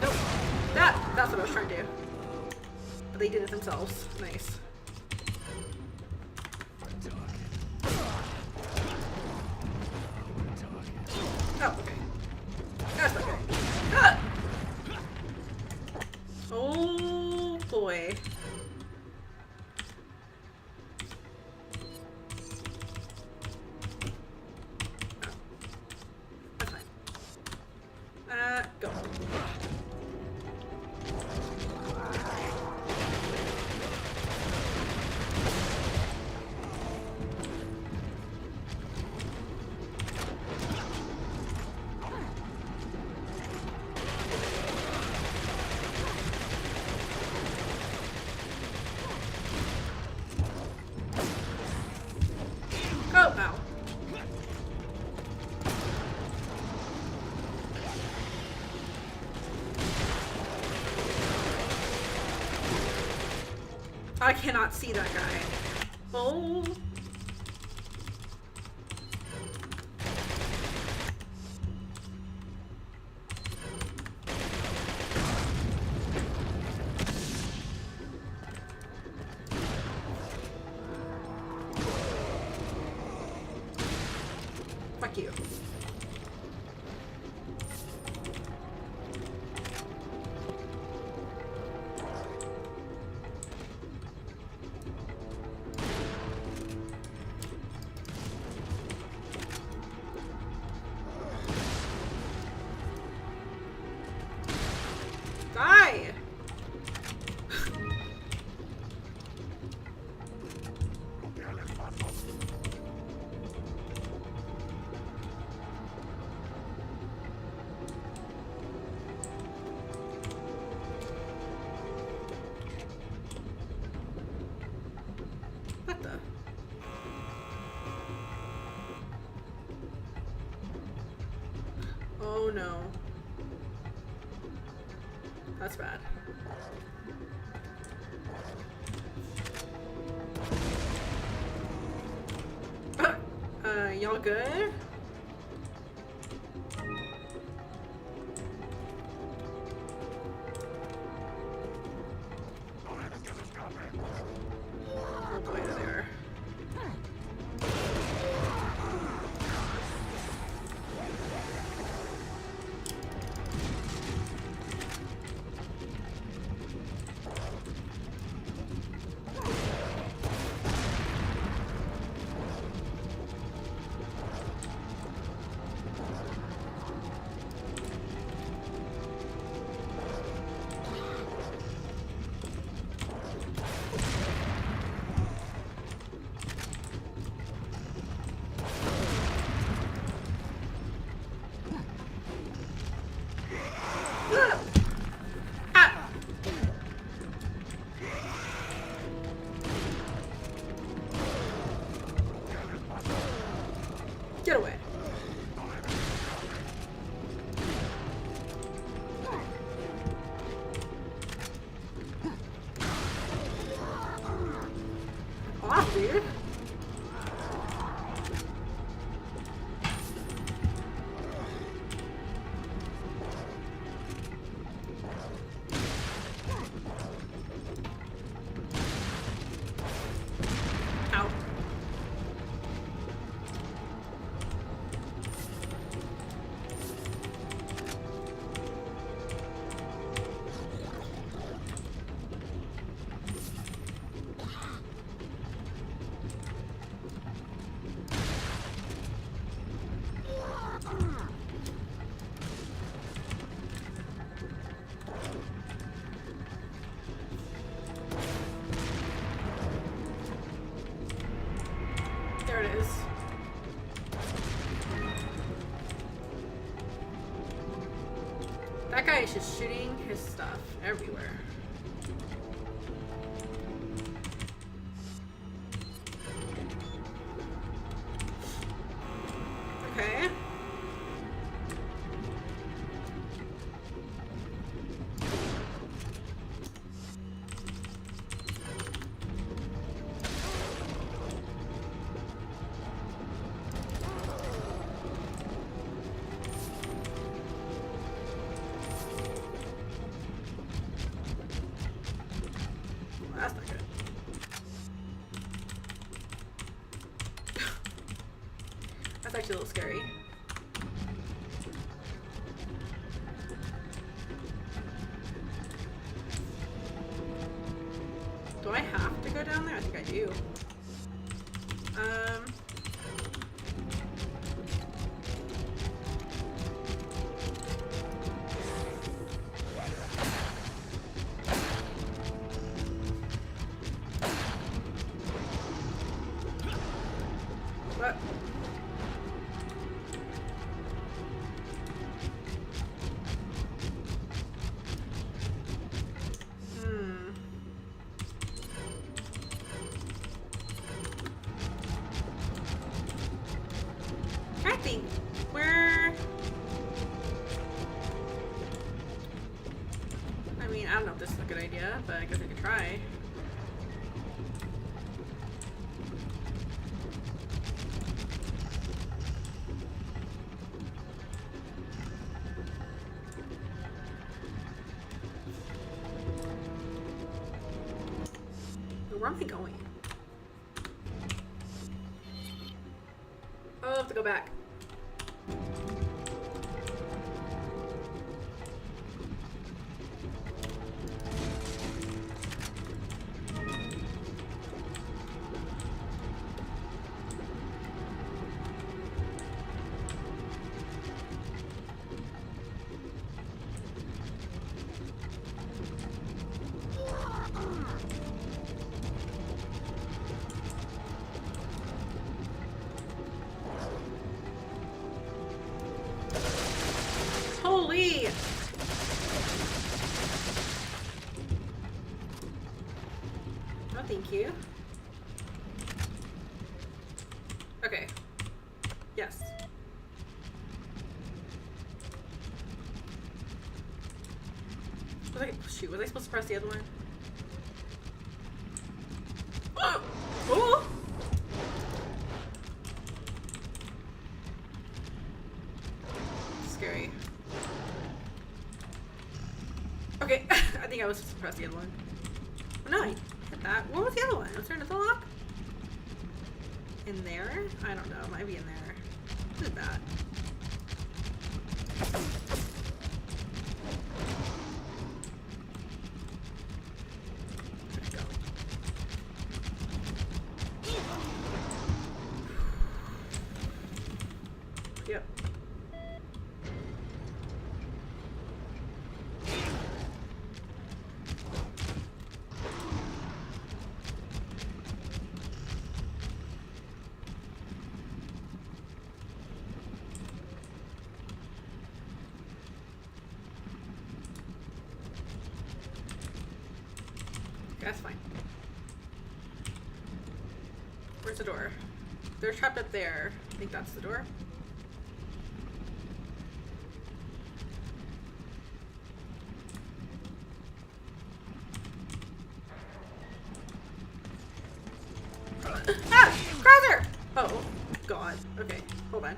Nope. That's what I was trying to do. But they did it themselves. Nice. Oh, okay. That's okay. Ah! Oh boy. That's fine. Go. Oh, ow. I cannot see that guy. Oh. Fuck you. Die! What the? Oh no. That's bad. Y'all good? Oh boy, there. dude. Ow. There it is. That guy is just shooting his stuff everywhere. Okay. That's not good. That's actually a little scary. Do I have to go down there? I think I do. What? I think where. I mean, I don't know if this is a good idea, but I guess I could try. Where am I going? Oh, I have to go back. Holy! No, thank you. Okay. Yes. Shoot, was I supposed to press the other one? Oh! Oh! Scary. Okay, I think I was supposed to press the other one. Oh, no, I hit that. What was the other one? Was there another lock? In there? I don't know. It might be in there. What is that? There we go. Yep. That's fine. Where's the door? They're trapped up there. I think that's the door. Ah! Krauser! Oh, God. Okay, hold on.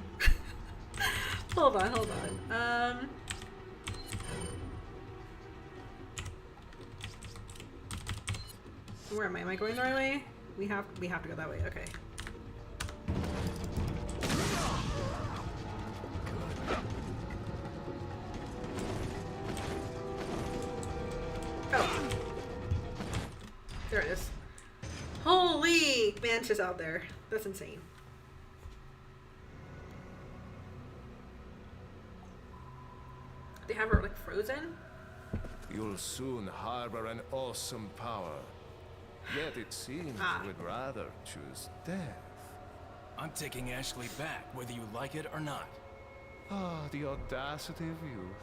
Hold on. Where am I? Am I going the right way? We have to go that way. Okay. Oh. There it is. Holy mantis out there. That's insane. They have her like frozen? You'll soon harbor an awesome power. Yet it seems you would rather choose death. I'm taking Ashley back, whether you like it or not. Ah, the audacity of youth.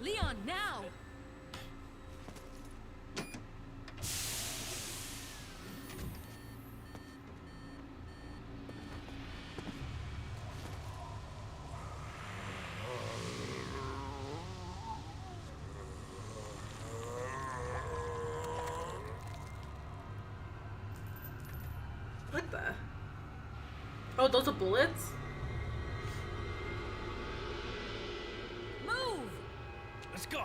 Leon, now! What the? Oh, those are bullets? Move! Let's go.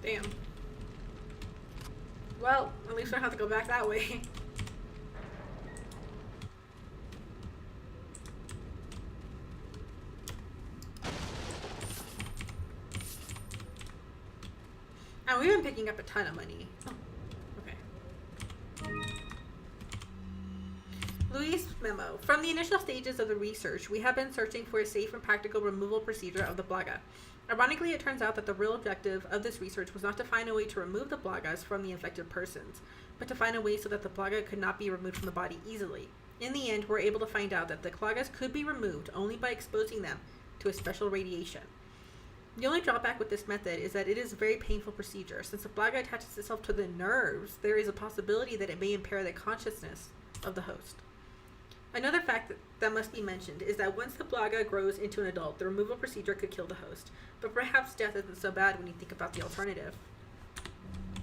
Damn. Well, at least I don't have to go back that way. And we've been picking up a ton of money. Oh, okay. Louis' memo. From the initial stages of the research, we have been searching for a safe and practical removal procedure of the Blaga. Ironically, it turns out that the real objective of this research was not to find a way to remove the Blagas from the infected persons, but to find a way so that the Blaga could not be removed from the body easily. In the end, we're able to find out that the Blagas could be removed only by exposing them to a special radiation. The only drawback with this method is that it is a very painful procedure. Since the Blaga attaches itself to the nerves, there is a possibility that it may impair the consciousness of the host. Another fact that must be mentioned is that once the Blaga grows into an adult, the removal procedure could kill the host. But perhaps death isn't so bad when you think about the alternative.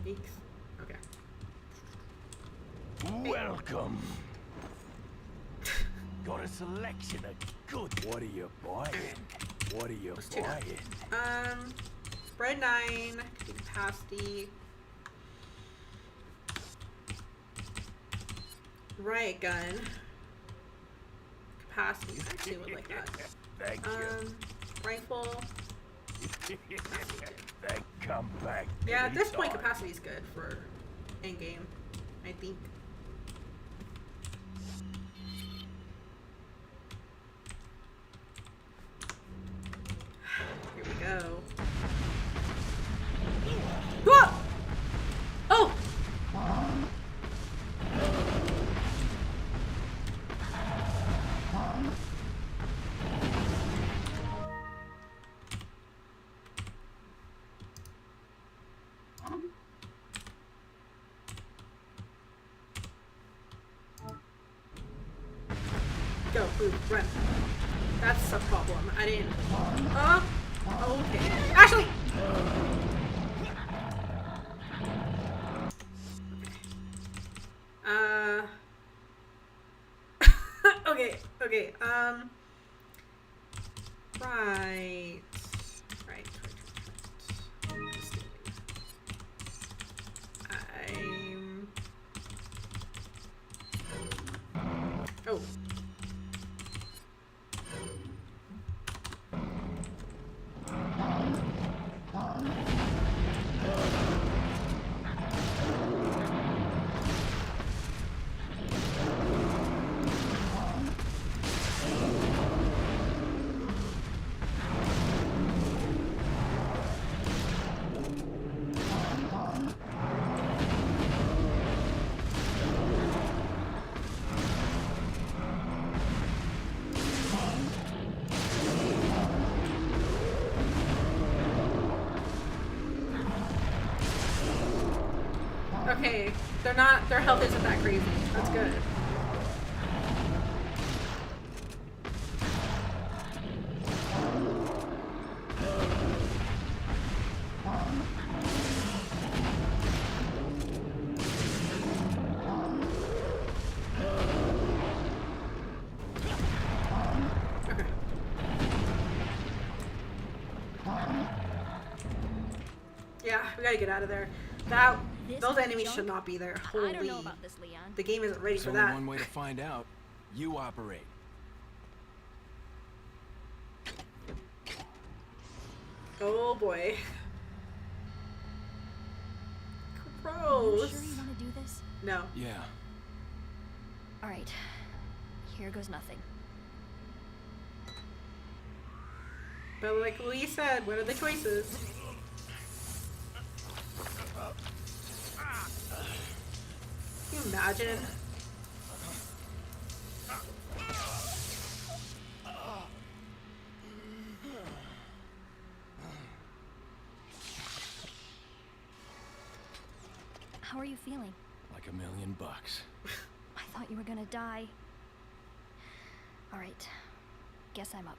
Thanks. Okay. Welcome. Got a selection of good. What are you buying? What are you Let's do that. buying? Spread 9, capacity. Riot gun. Capacity. I actually would like that. Thank you. Rifle. Come back. Yeah, at this point, anytime. capacity is good for endgame, I think. Here we go. Whoa! Oh! Go, move, run. That's a problem. I didn't. Okay. Ashley! Okay. Okay. Right. I'm. Oh. Okay, they're not. Their health isn't that crazy. That's good. Okay. Yeah, we gotta get out of there. Those enemies should not be there. Holy. I don't know about this, Leon. The game isn't ready There's for only that. one way to find out. You operate. Oh boy. Are you Gross. sure you want to do this? No. Yeah. All right. Here goes nothing. But like Louise said, what are the choices? Can you imagine? How are you feeling? Like $1,000,000. I thought you were gonna die. All right. Guess I'm up.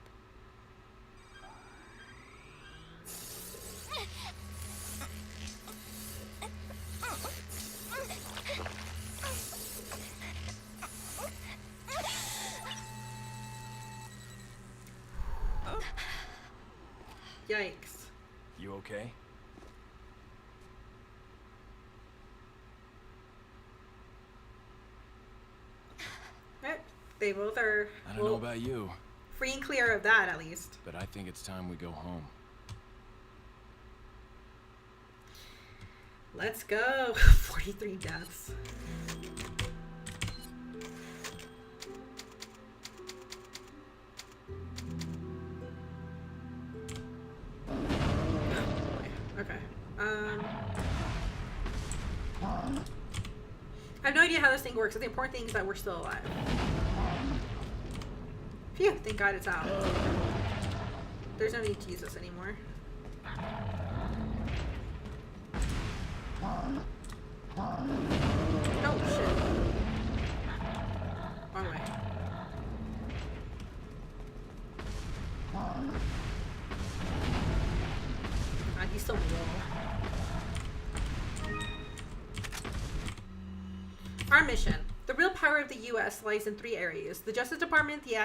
Yikes. You okay? Yep, they both are I don't know about you, free and clear of that at least. but I think it's time we go home. Let's go. 43 deaths. Okay. I have no idea how this thing works, but the important thing is that we're still alive. Phew, thank God it's out. There's no need to use this anymore. Oh, shit. Wrong way. He's still in the wall. Our mission. The real power of the U.S. lies in 3 areas: the Justice Department, the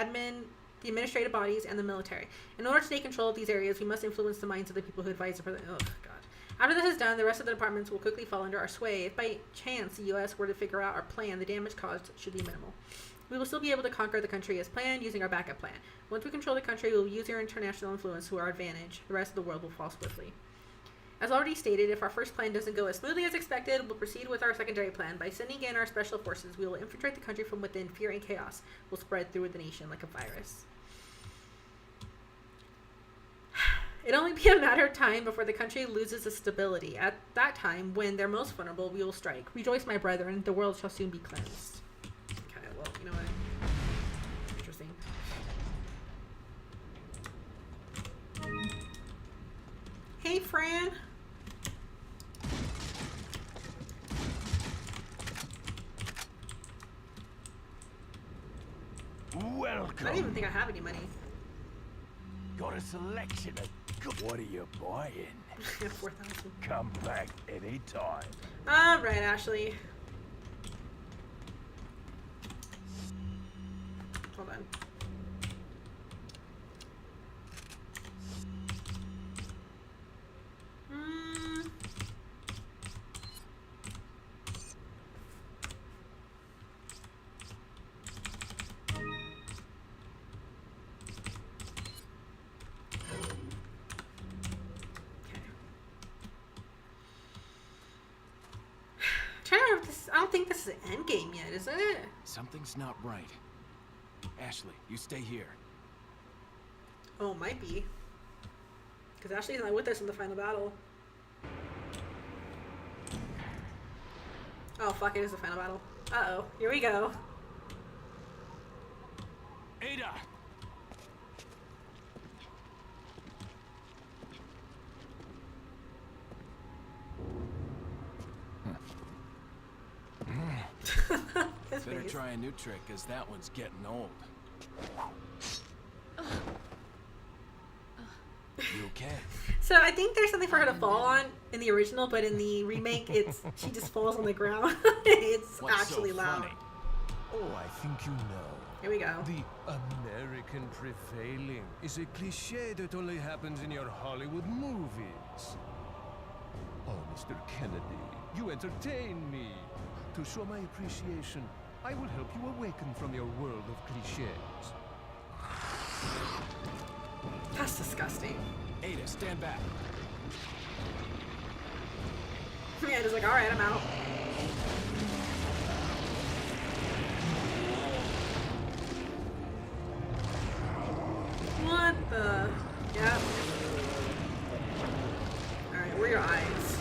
administrative bodies, and the military. In order to take control of these areas, we must influence the minds of the people who advise the president. Oh, God. After this is done, the rest of the departments will quickly fall under our sway. If by chance the U.S. were to figure out our plan, the damage caused should be minimal. We will still be able to conquer the country as planned using our backup plan. Once we control the country, we will use our international influence to our advantage. The rest of the world will fall swiftly. As already stated, if our first plan doesn't go as smoothly as expected, we'll proceed with our secondary plan. By sending in our special forces, we will infiltrate the country from within. Fear and chaos will spread through the nation like a virus. It'll only be a matter of time before the country loses its stability. At that time, when they're most vulnerable, we will strike. Rejoice, my brethren, the world shall soon be cleansed. Okay, well, you know what? Interesting. Hey, Fran. Welcome. I don't even think I have any money. Got a selection of good. What are you buying? 4,000. Come back anytime. All right, Ashley. Hold on. I don't think this is an end game yet, is it? Something's not right. Ashley, you stay here. Oh, it might be. Because Ashley's not with us in the final battle. Oh, fuck, it is the final battle. Uh-oh, here we go. Ada! His Better face. try a new trick, cause that one's getting old. You okay? So I think there's something for her to fall on in the original, but in the remake, it's she just falls on the ground. It's What's actually so loud. funny? Oh, I think you know. Here we go. The American prevailing is a cliche that only happens in your Hollywood movies. Oh, Mr. Kennedy, you entertain me. To show my appreciation, I will help you awaken from your world of cliches. That's disgusting. Ada, stand back. Yeah, just like, all right, I'm out. What the? Yeah. All right, where are your eyes?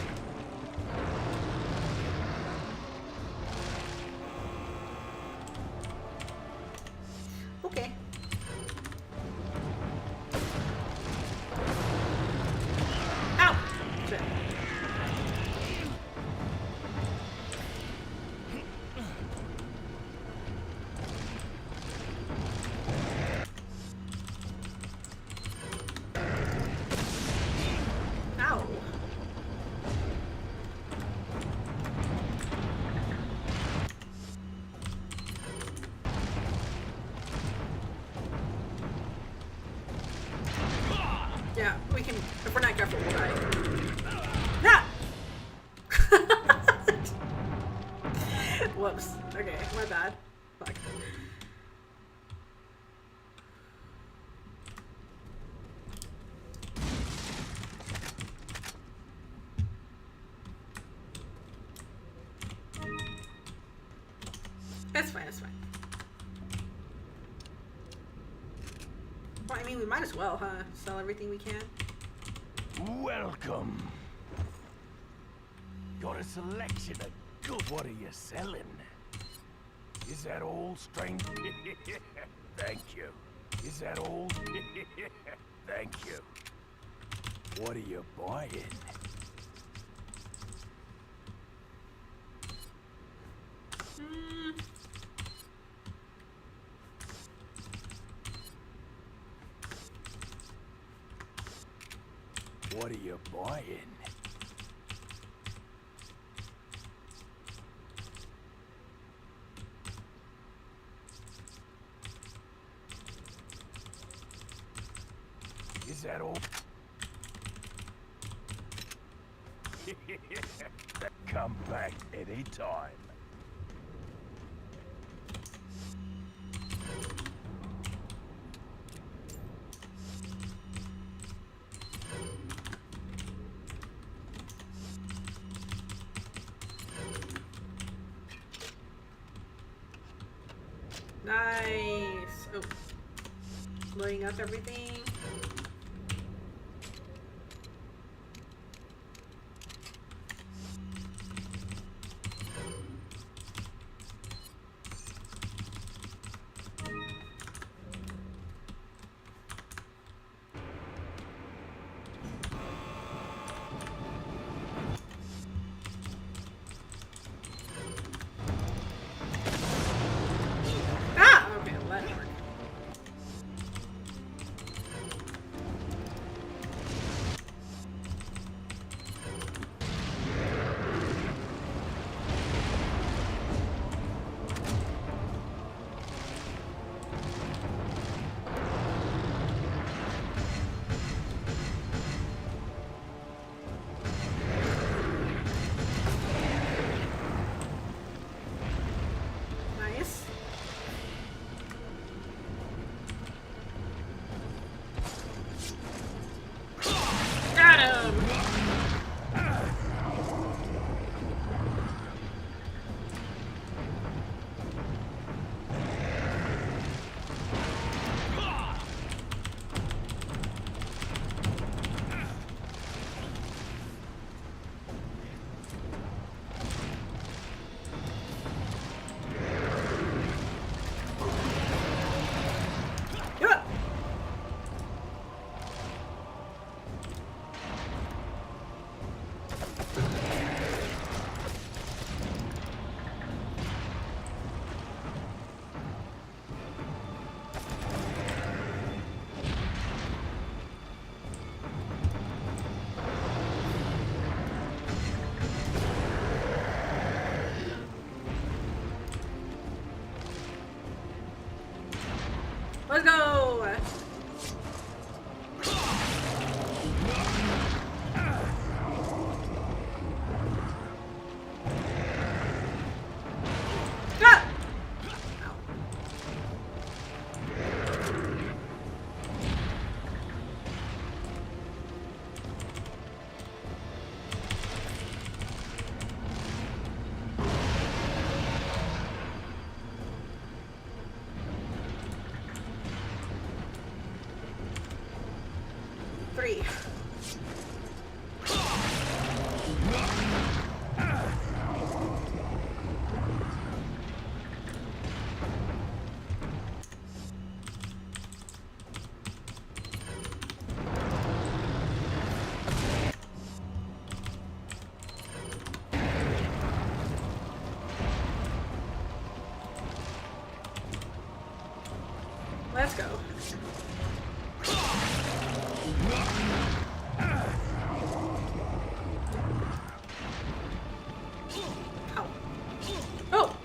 Okay. Ow! Shit. Ow. Yeah, we can. If we're not careful, we'll die. Ah! Whoops. Okay, my bad. Fuck. That's fine, that's fine. Well, I mean, we might as well, huh? Sell everything we can. Welcome. Got a selection of good. What are you selling? Is that all, stranger? Thank you. Is that all? Thank you. What are you buying? What are you buying? Is that all? Come back anytime. Nice. Oh. Loading up everything. Ah! Okay, well, that didn't work. 3. Let's go. Ow. Oh!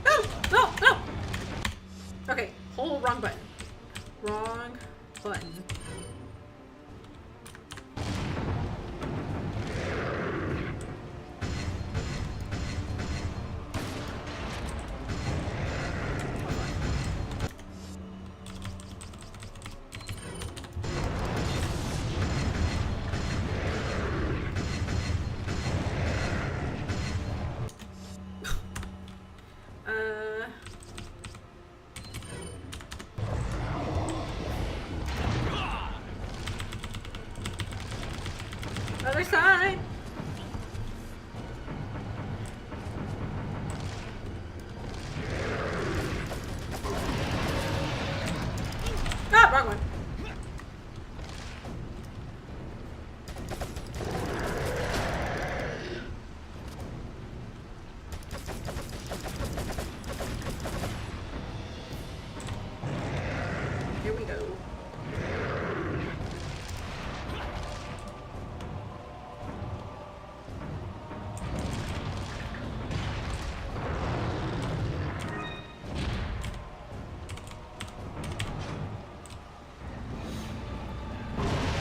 No! No! No! Okay, hold wrong button. Wrong button. Other side. Ah, wrong one. Here we go.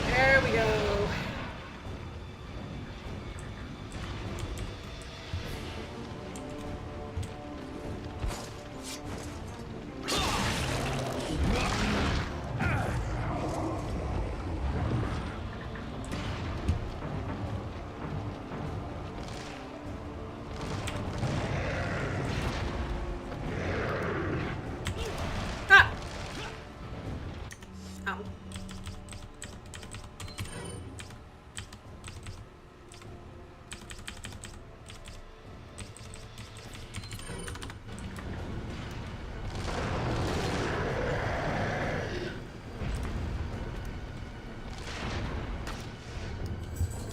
There we go. Ah! Ow.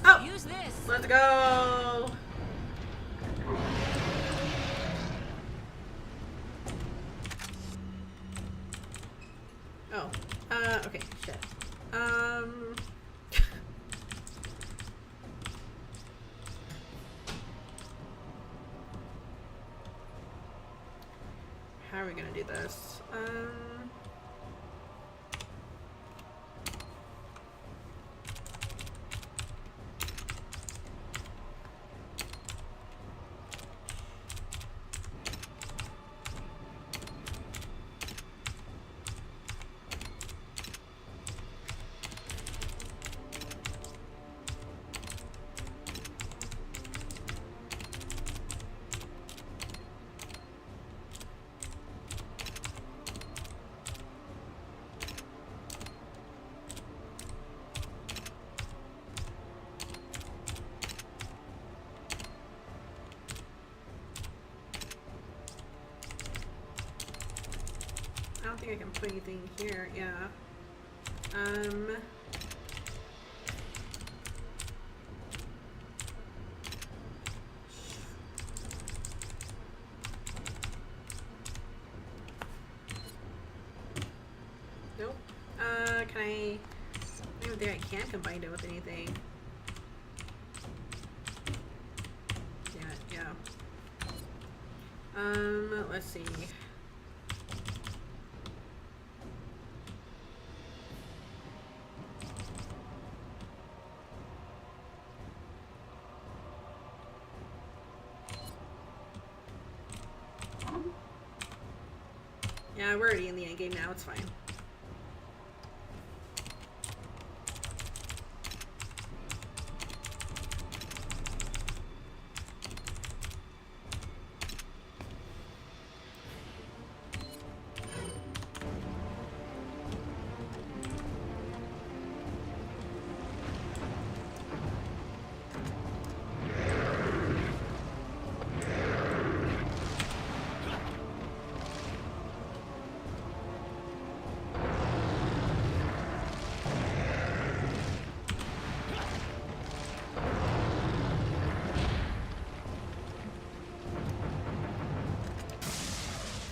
Oh! Use this. Let's go! Oh. Okay, shit. How are we gonna do this? I don't think I can put anything here, yeah. Nope. Can I don't think I can combine it with anything. Yeah. Let's see. Yeah, we're already in the end game now, it's fine.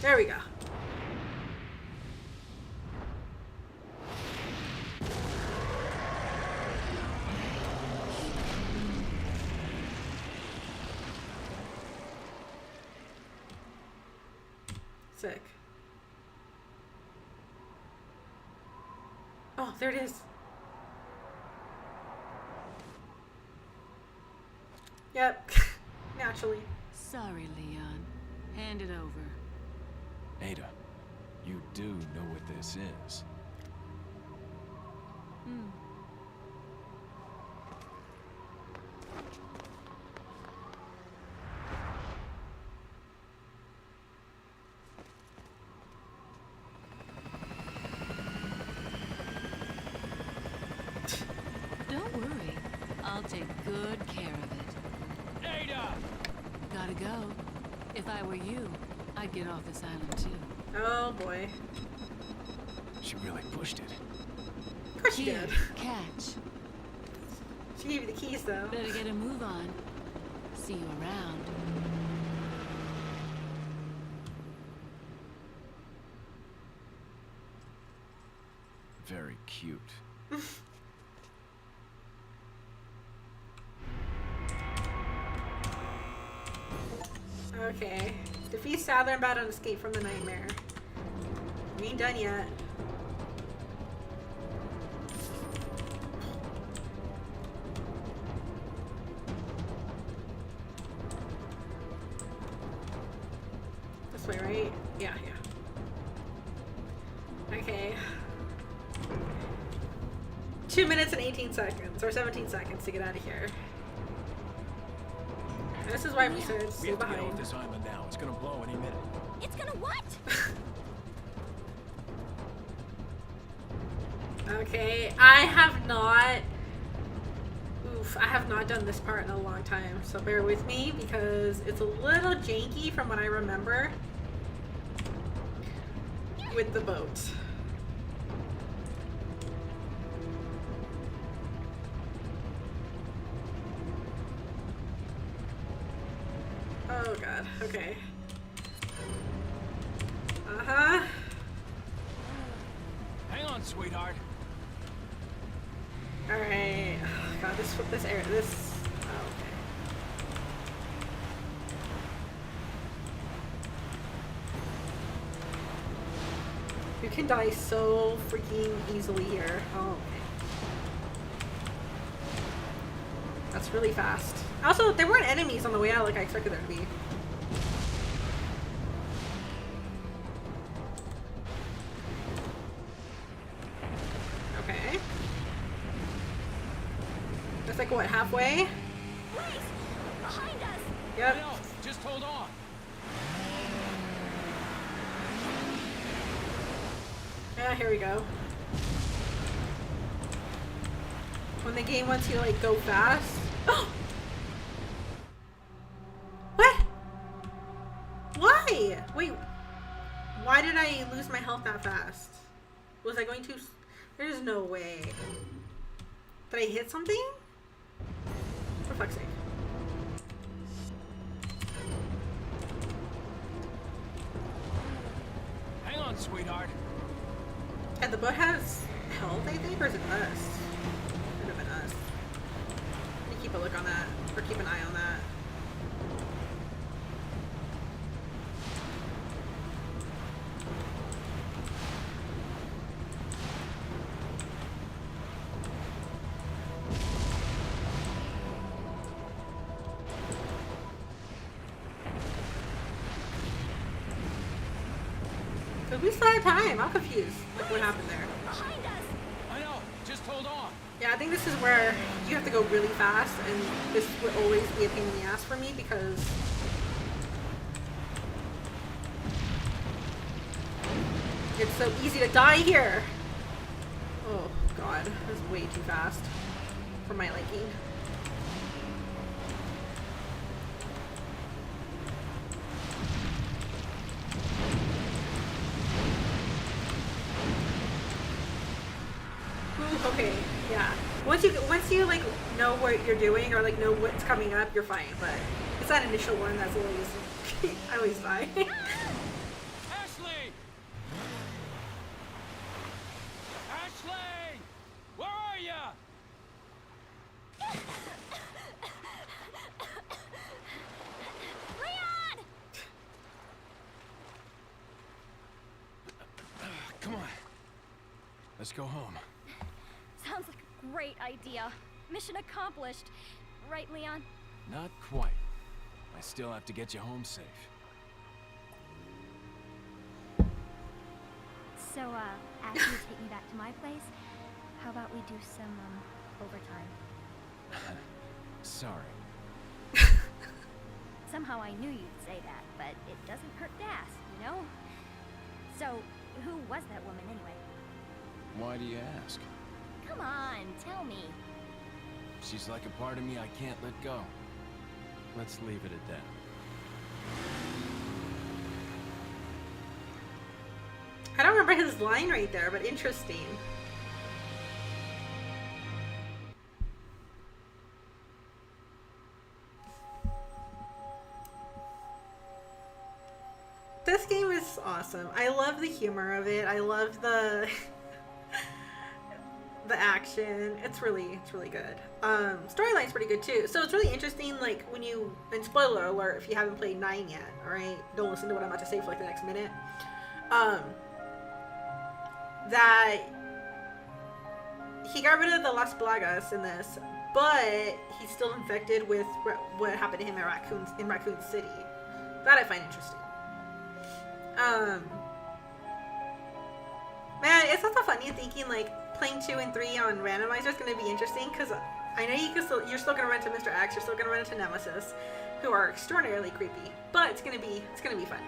There we go. Sick. Oh, there it is. Yep. Naturally. Sorry, Leon. Hand it over. Ada, you do know what this is. Hmm. Don't worry. I'll take good care of it. Ada! Gotta go. If I were you, I'd get off this island too. Oh boy. She really pushed it. Of course you Here, did. catch. She gave you the keys though. Better get a move on. See you around. Very cute. Okay. Defeat Sadler and battle and escape from the nightmare. We ain't done yet. This way, right? Yeah, yeah. Okay. 2 minutes and 18 seconds, or 17 seconds to get out of here. This is why we said We stay have to get behind. off this island now. It's gonna blow any minute. It's gonna what? Okay, I have not done this part in a long time, so bear with me because it's a little janky from what I remember with the boat. Oh god, okay. Uh-huh. Hang on, sweetheart. Alright. Oh, god, this area, this... Oh, okay. You can die so freaking easily here. Oh, okay. That's really fast. Also, there weren't enemies on the way out like I expected there to be. Okay. That's like, what, halfway? Please! Behind us! Yep. No, just hold on. Yeah, here we go. When the game wants you to, like, go fast. Oh! What? Why? Wait. Why did I lose my health that fast? Was I going to... There's no way. Did I hit something? For fuck's sake. Hang on, sweetheart. And the boat has health, I think, or is it us? Could have been us. Let me keep a look on that, or keep an eye on that. Cause we still have time. I'm confused. Like, what happened there? Behind us! I know, just hold on. Yeah, I think this is where you have to go really fast, and this would always be a pain in the ass for me because it's so easy to die here. Oh god, this is way too fast for my liking. Ooh, okay, yeah. Once you like know what you're doing or like know what's coming up, you're fine. But it's that initial one that's always I always die. Let's go home. Sounds like a great idea. Mission accomplished. Right, Leon? Not quite. I still have to get you home safe. So, after you take me back to my place, how about we do some, overtime? Sorry. Somehow I knew you'd say that, but it doesn't hurt to ask, you know? So, who was that woman anyway? Why do you ask? Come on, tell me. She's like a part of me I can't let go. Let's leave it at that. I don't remember his line right there, but interesting. This game is awesome. I love the humor of it. I love the the action. It's really good. Storyline's pretty good too. So it's really interesting, like when you, and spoiler alert if you haven't played 9 yet, alright? Don't listen to what I'm about to say for like the next minute. That he got rid of the Las Plagas in this, but he's still infected with what happened to him in Raccoon City. That I find interesting. Man, it's also funny thinking like playing 2 and 3 on randomizer is going to be interesting, because I know you're still going to run into Mr. X, you're still going to run into Nemesis, who are extraordinarily creepy, but it's going to be fun.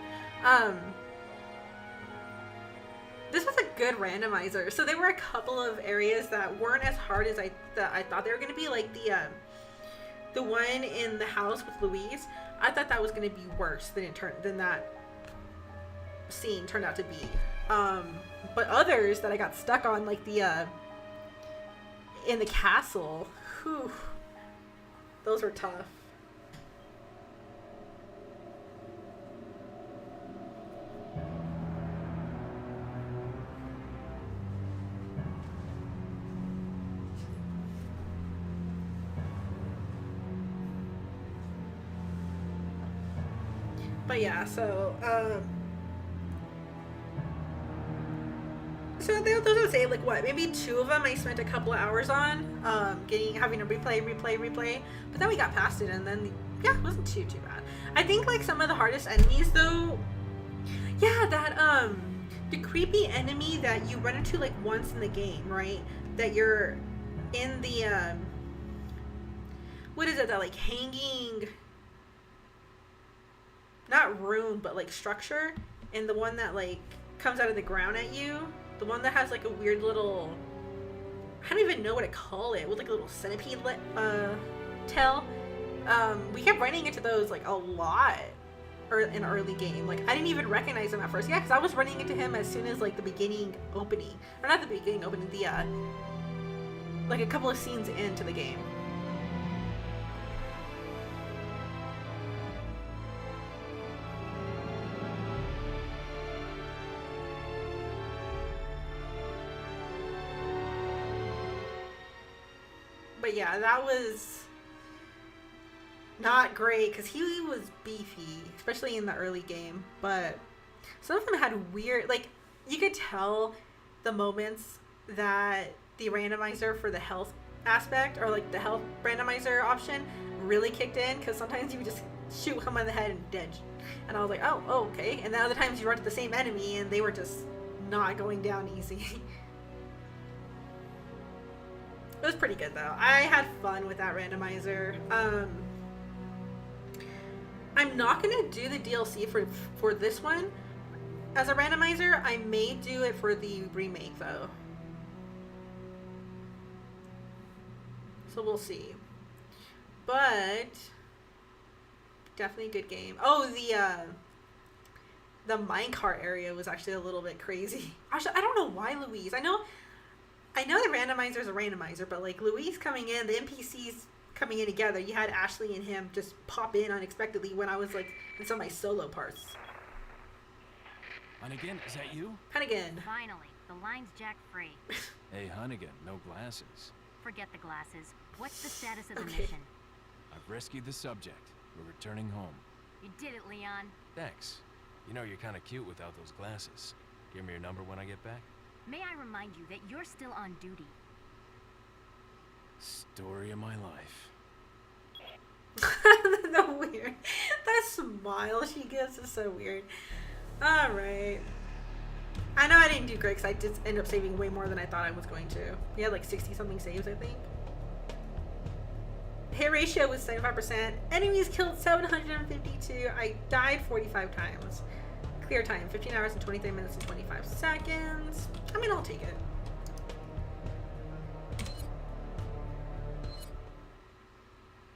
This was a good randomizer. So there were a couple of areas that weren't as hard as I thought they were going to be, like the one in the house with Louise. I thought that was going to be worse than that scene turned out to be. But others that I got stuck on, like the in the castle, whew, those were tough. But yeah, so those would say, like, what, maybe 2 of them I spent a couple of hours on, having to replay, but then we got past it, and then, yeah, it wasn't too bad. I think, like, some of the hardest enemies, though, yeah, that, the creepy enemy that you run into, like, once in the game, right, that you're in the, what is it, that, like, hanging, not room, but, like, structure, and the one that, like, comes out of the ground at you. The one that has like a weird little, I don't even know what to call it, with like a little centipede tail. We kept running into those like a lot in early game. Like I didn't even recognize him at first. Yeah, because I was running into him as soon as like the beginning opening, or not the beginning opening, the like a couple of scenes into the game. But yeah, that was not great because he was beefy, especially in the early game. But some of them had weird, like, you could tell the moments that the randomizer for the health aspect, or like the health randomizer option, really kicked in, because sometimes you would just shoot him on the head and dead. And I was like, oh, okay. And then other times you run to the same enemy and they were just not going down easy. It was pretty good though. I had fun with that randomizer. I'm not gonna do the DLC for this one as a randomizer. I may do it for the remake though. So we'll see. But definitely a good game. Oh, the minecart area was actually a little bit crazy. Actually, I don't know why Louise. I know the randomizer is a randomizer, but like Louise coming in, the NPCs coming in together, you had Ashley and him just pop in unexpectedly when I was like in some of my solo parts. Hunnigan, is that you? Hunnigan. Finally, the line's jack free. Hey, Hunnigan, no glasses. Forget the glasses. What's the status of the Okay. mission? I've rescued the subject. We're returning home. You did it, Leon. Thanks. You know, you're kind of cute without those glasses. Give me your number when I get back. May I remind you that you're still on duty. Story of my life. The weird. That smile she gives is so weird. Alright. I know I didn't do great because I did end up saving way more than I thought I was going to. We had like 60 something saves, I think. Hit ratio was 75%. Enemies killed 752. I died 45 times. Clear time 15 hours and 23 minutes and 25 seconds. I mean, I'll take it.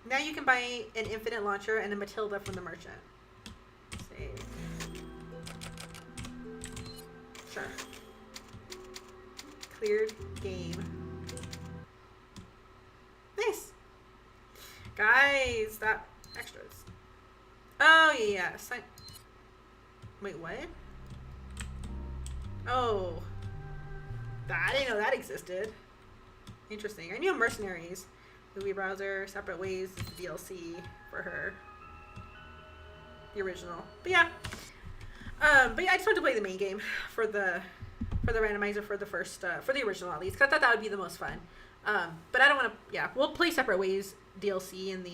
Now you can buy an infinite launcher and a Matilda from the merchant. Save. Sure. Cleared game. Nice. Guys, that extras. Oh yeah. Wait, what? Oh. I didn't know that existed. Interesting. I knew Mercenaries. Movie browser, separate ways is the DLC for her. The original. But yeah. I just wanted to play the main game for the randomizer for the first for the original at least, because I thought that would be the most fun. But I don't want to. Yeah, we'll play separate ways DLC in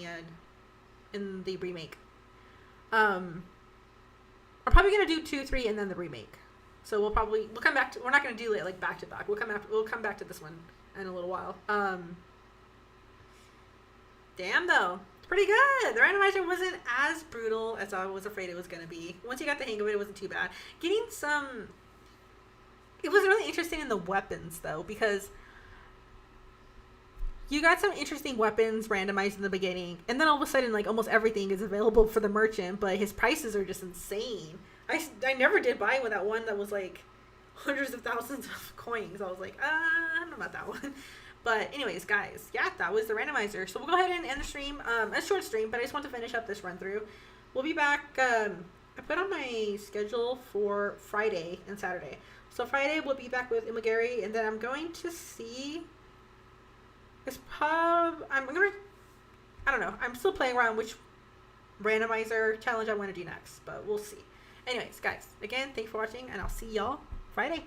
the remake. I'm probably gonna do 2, 3, and then the remake. So we'll come back to. We're not gonna do it like back to back. We'll come back to this one in a little while. Damn though, it's pretty good. The randomizer wasn't as brutal as I was afraid it was gonna be. Once you got the hang of it, it wasn't too bad. It was really interesting in the weapons though, because you got some interesting weapons randomized in the beginning, and then all of a sudden, like, almost everything is available for the merchant, but his prices are just insane. I never did buy with that one that was like hundreds of thousands of coins. I was like, I don't know about that one. But anyways, guys, yeah, that was the randomizer. So we'll go ahead and end the stream. A short stream, but I just want to finish up this run through. We'll be back. I put on my schedule for Friday and Saturday. So Friday we'll be back with Imagari, and then I'm going to see. I don't know. I'm still playing around which randomizer challenge I want to do next, but we'll see. Anyways, guys, again, thanks for watching, and I'll see y'all Friday.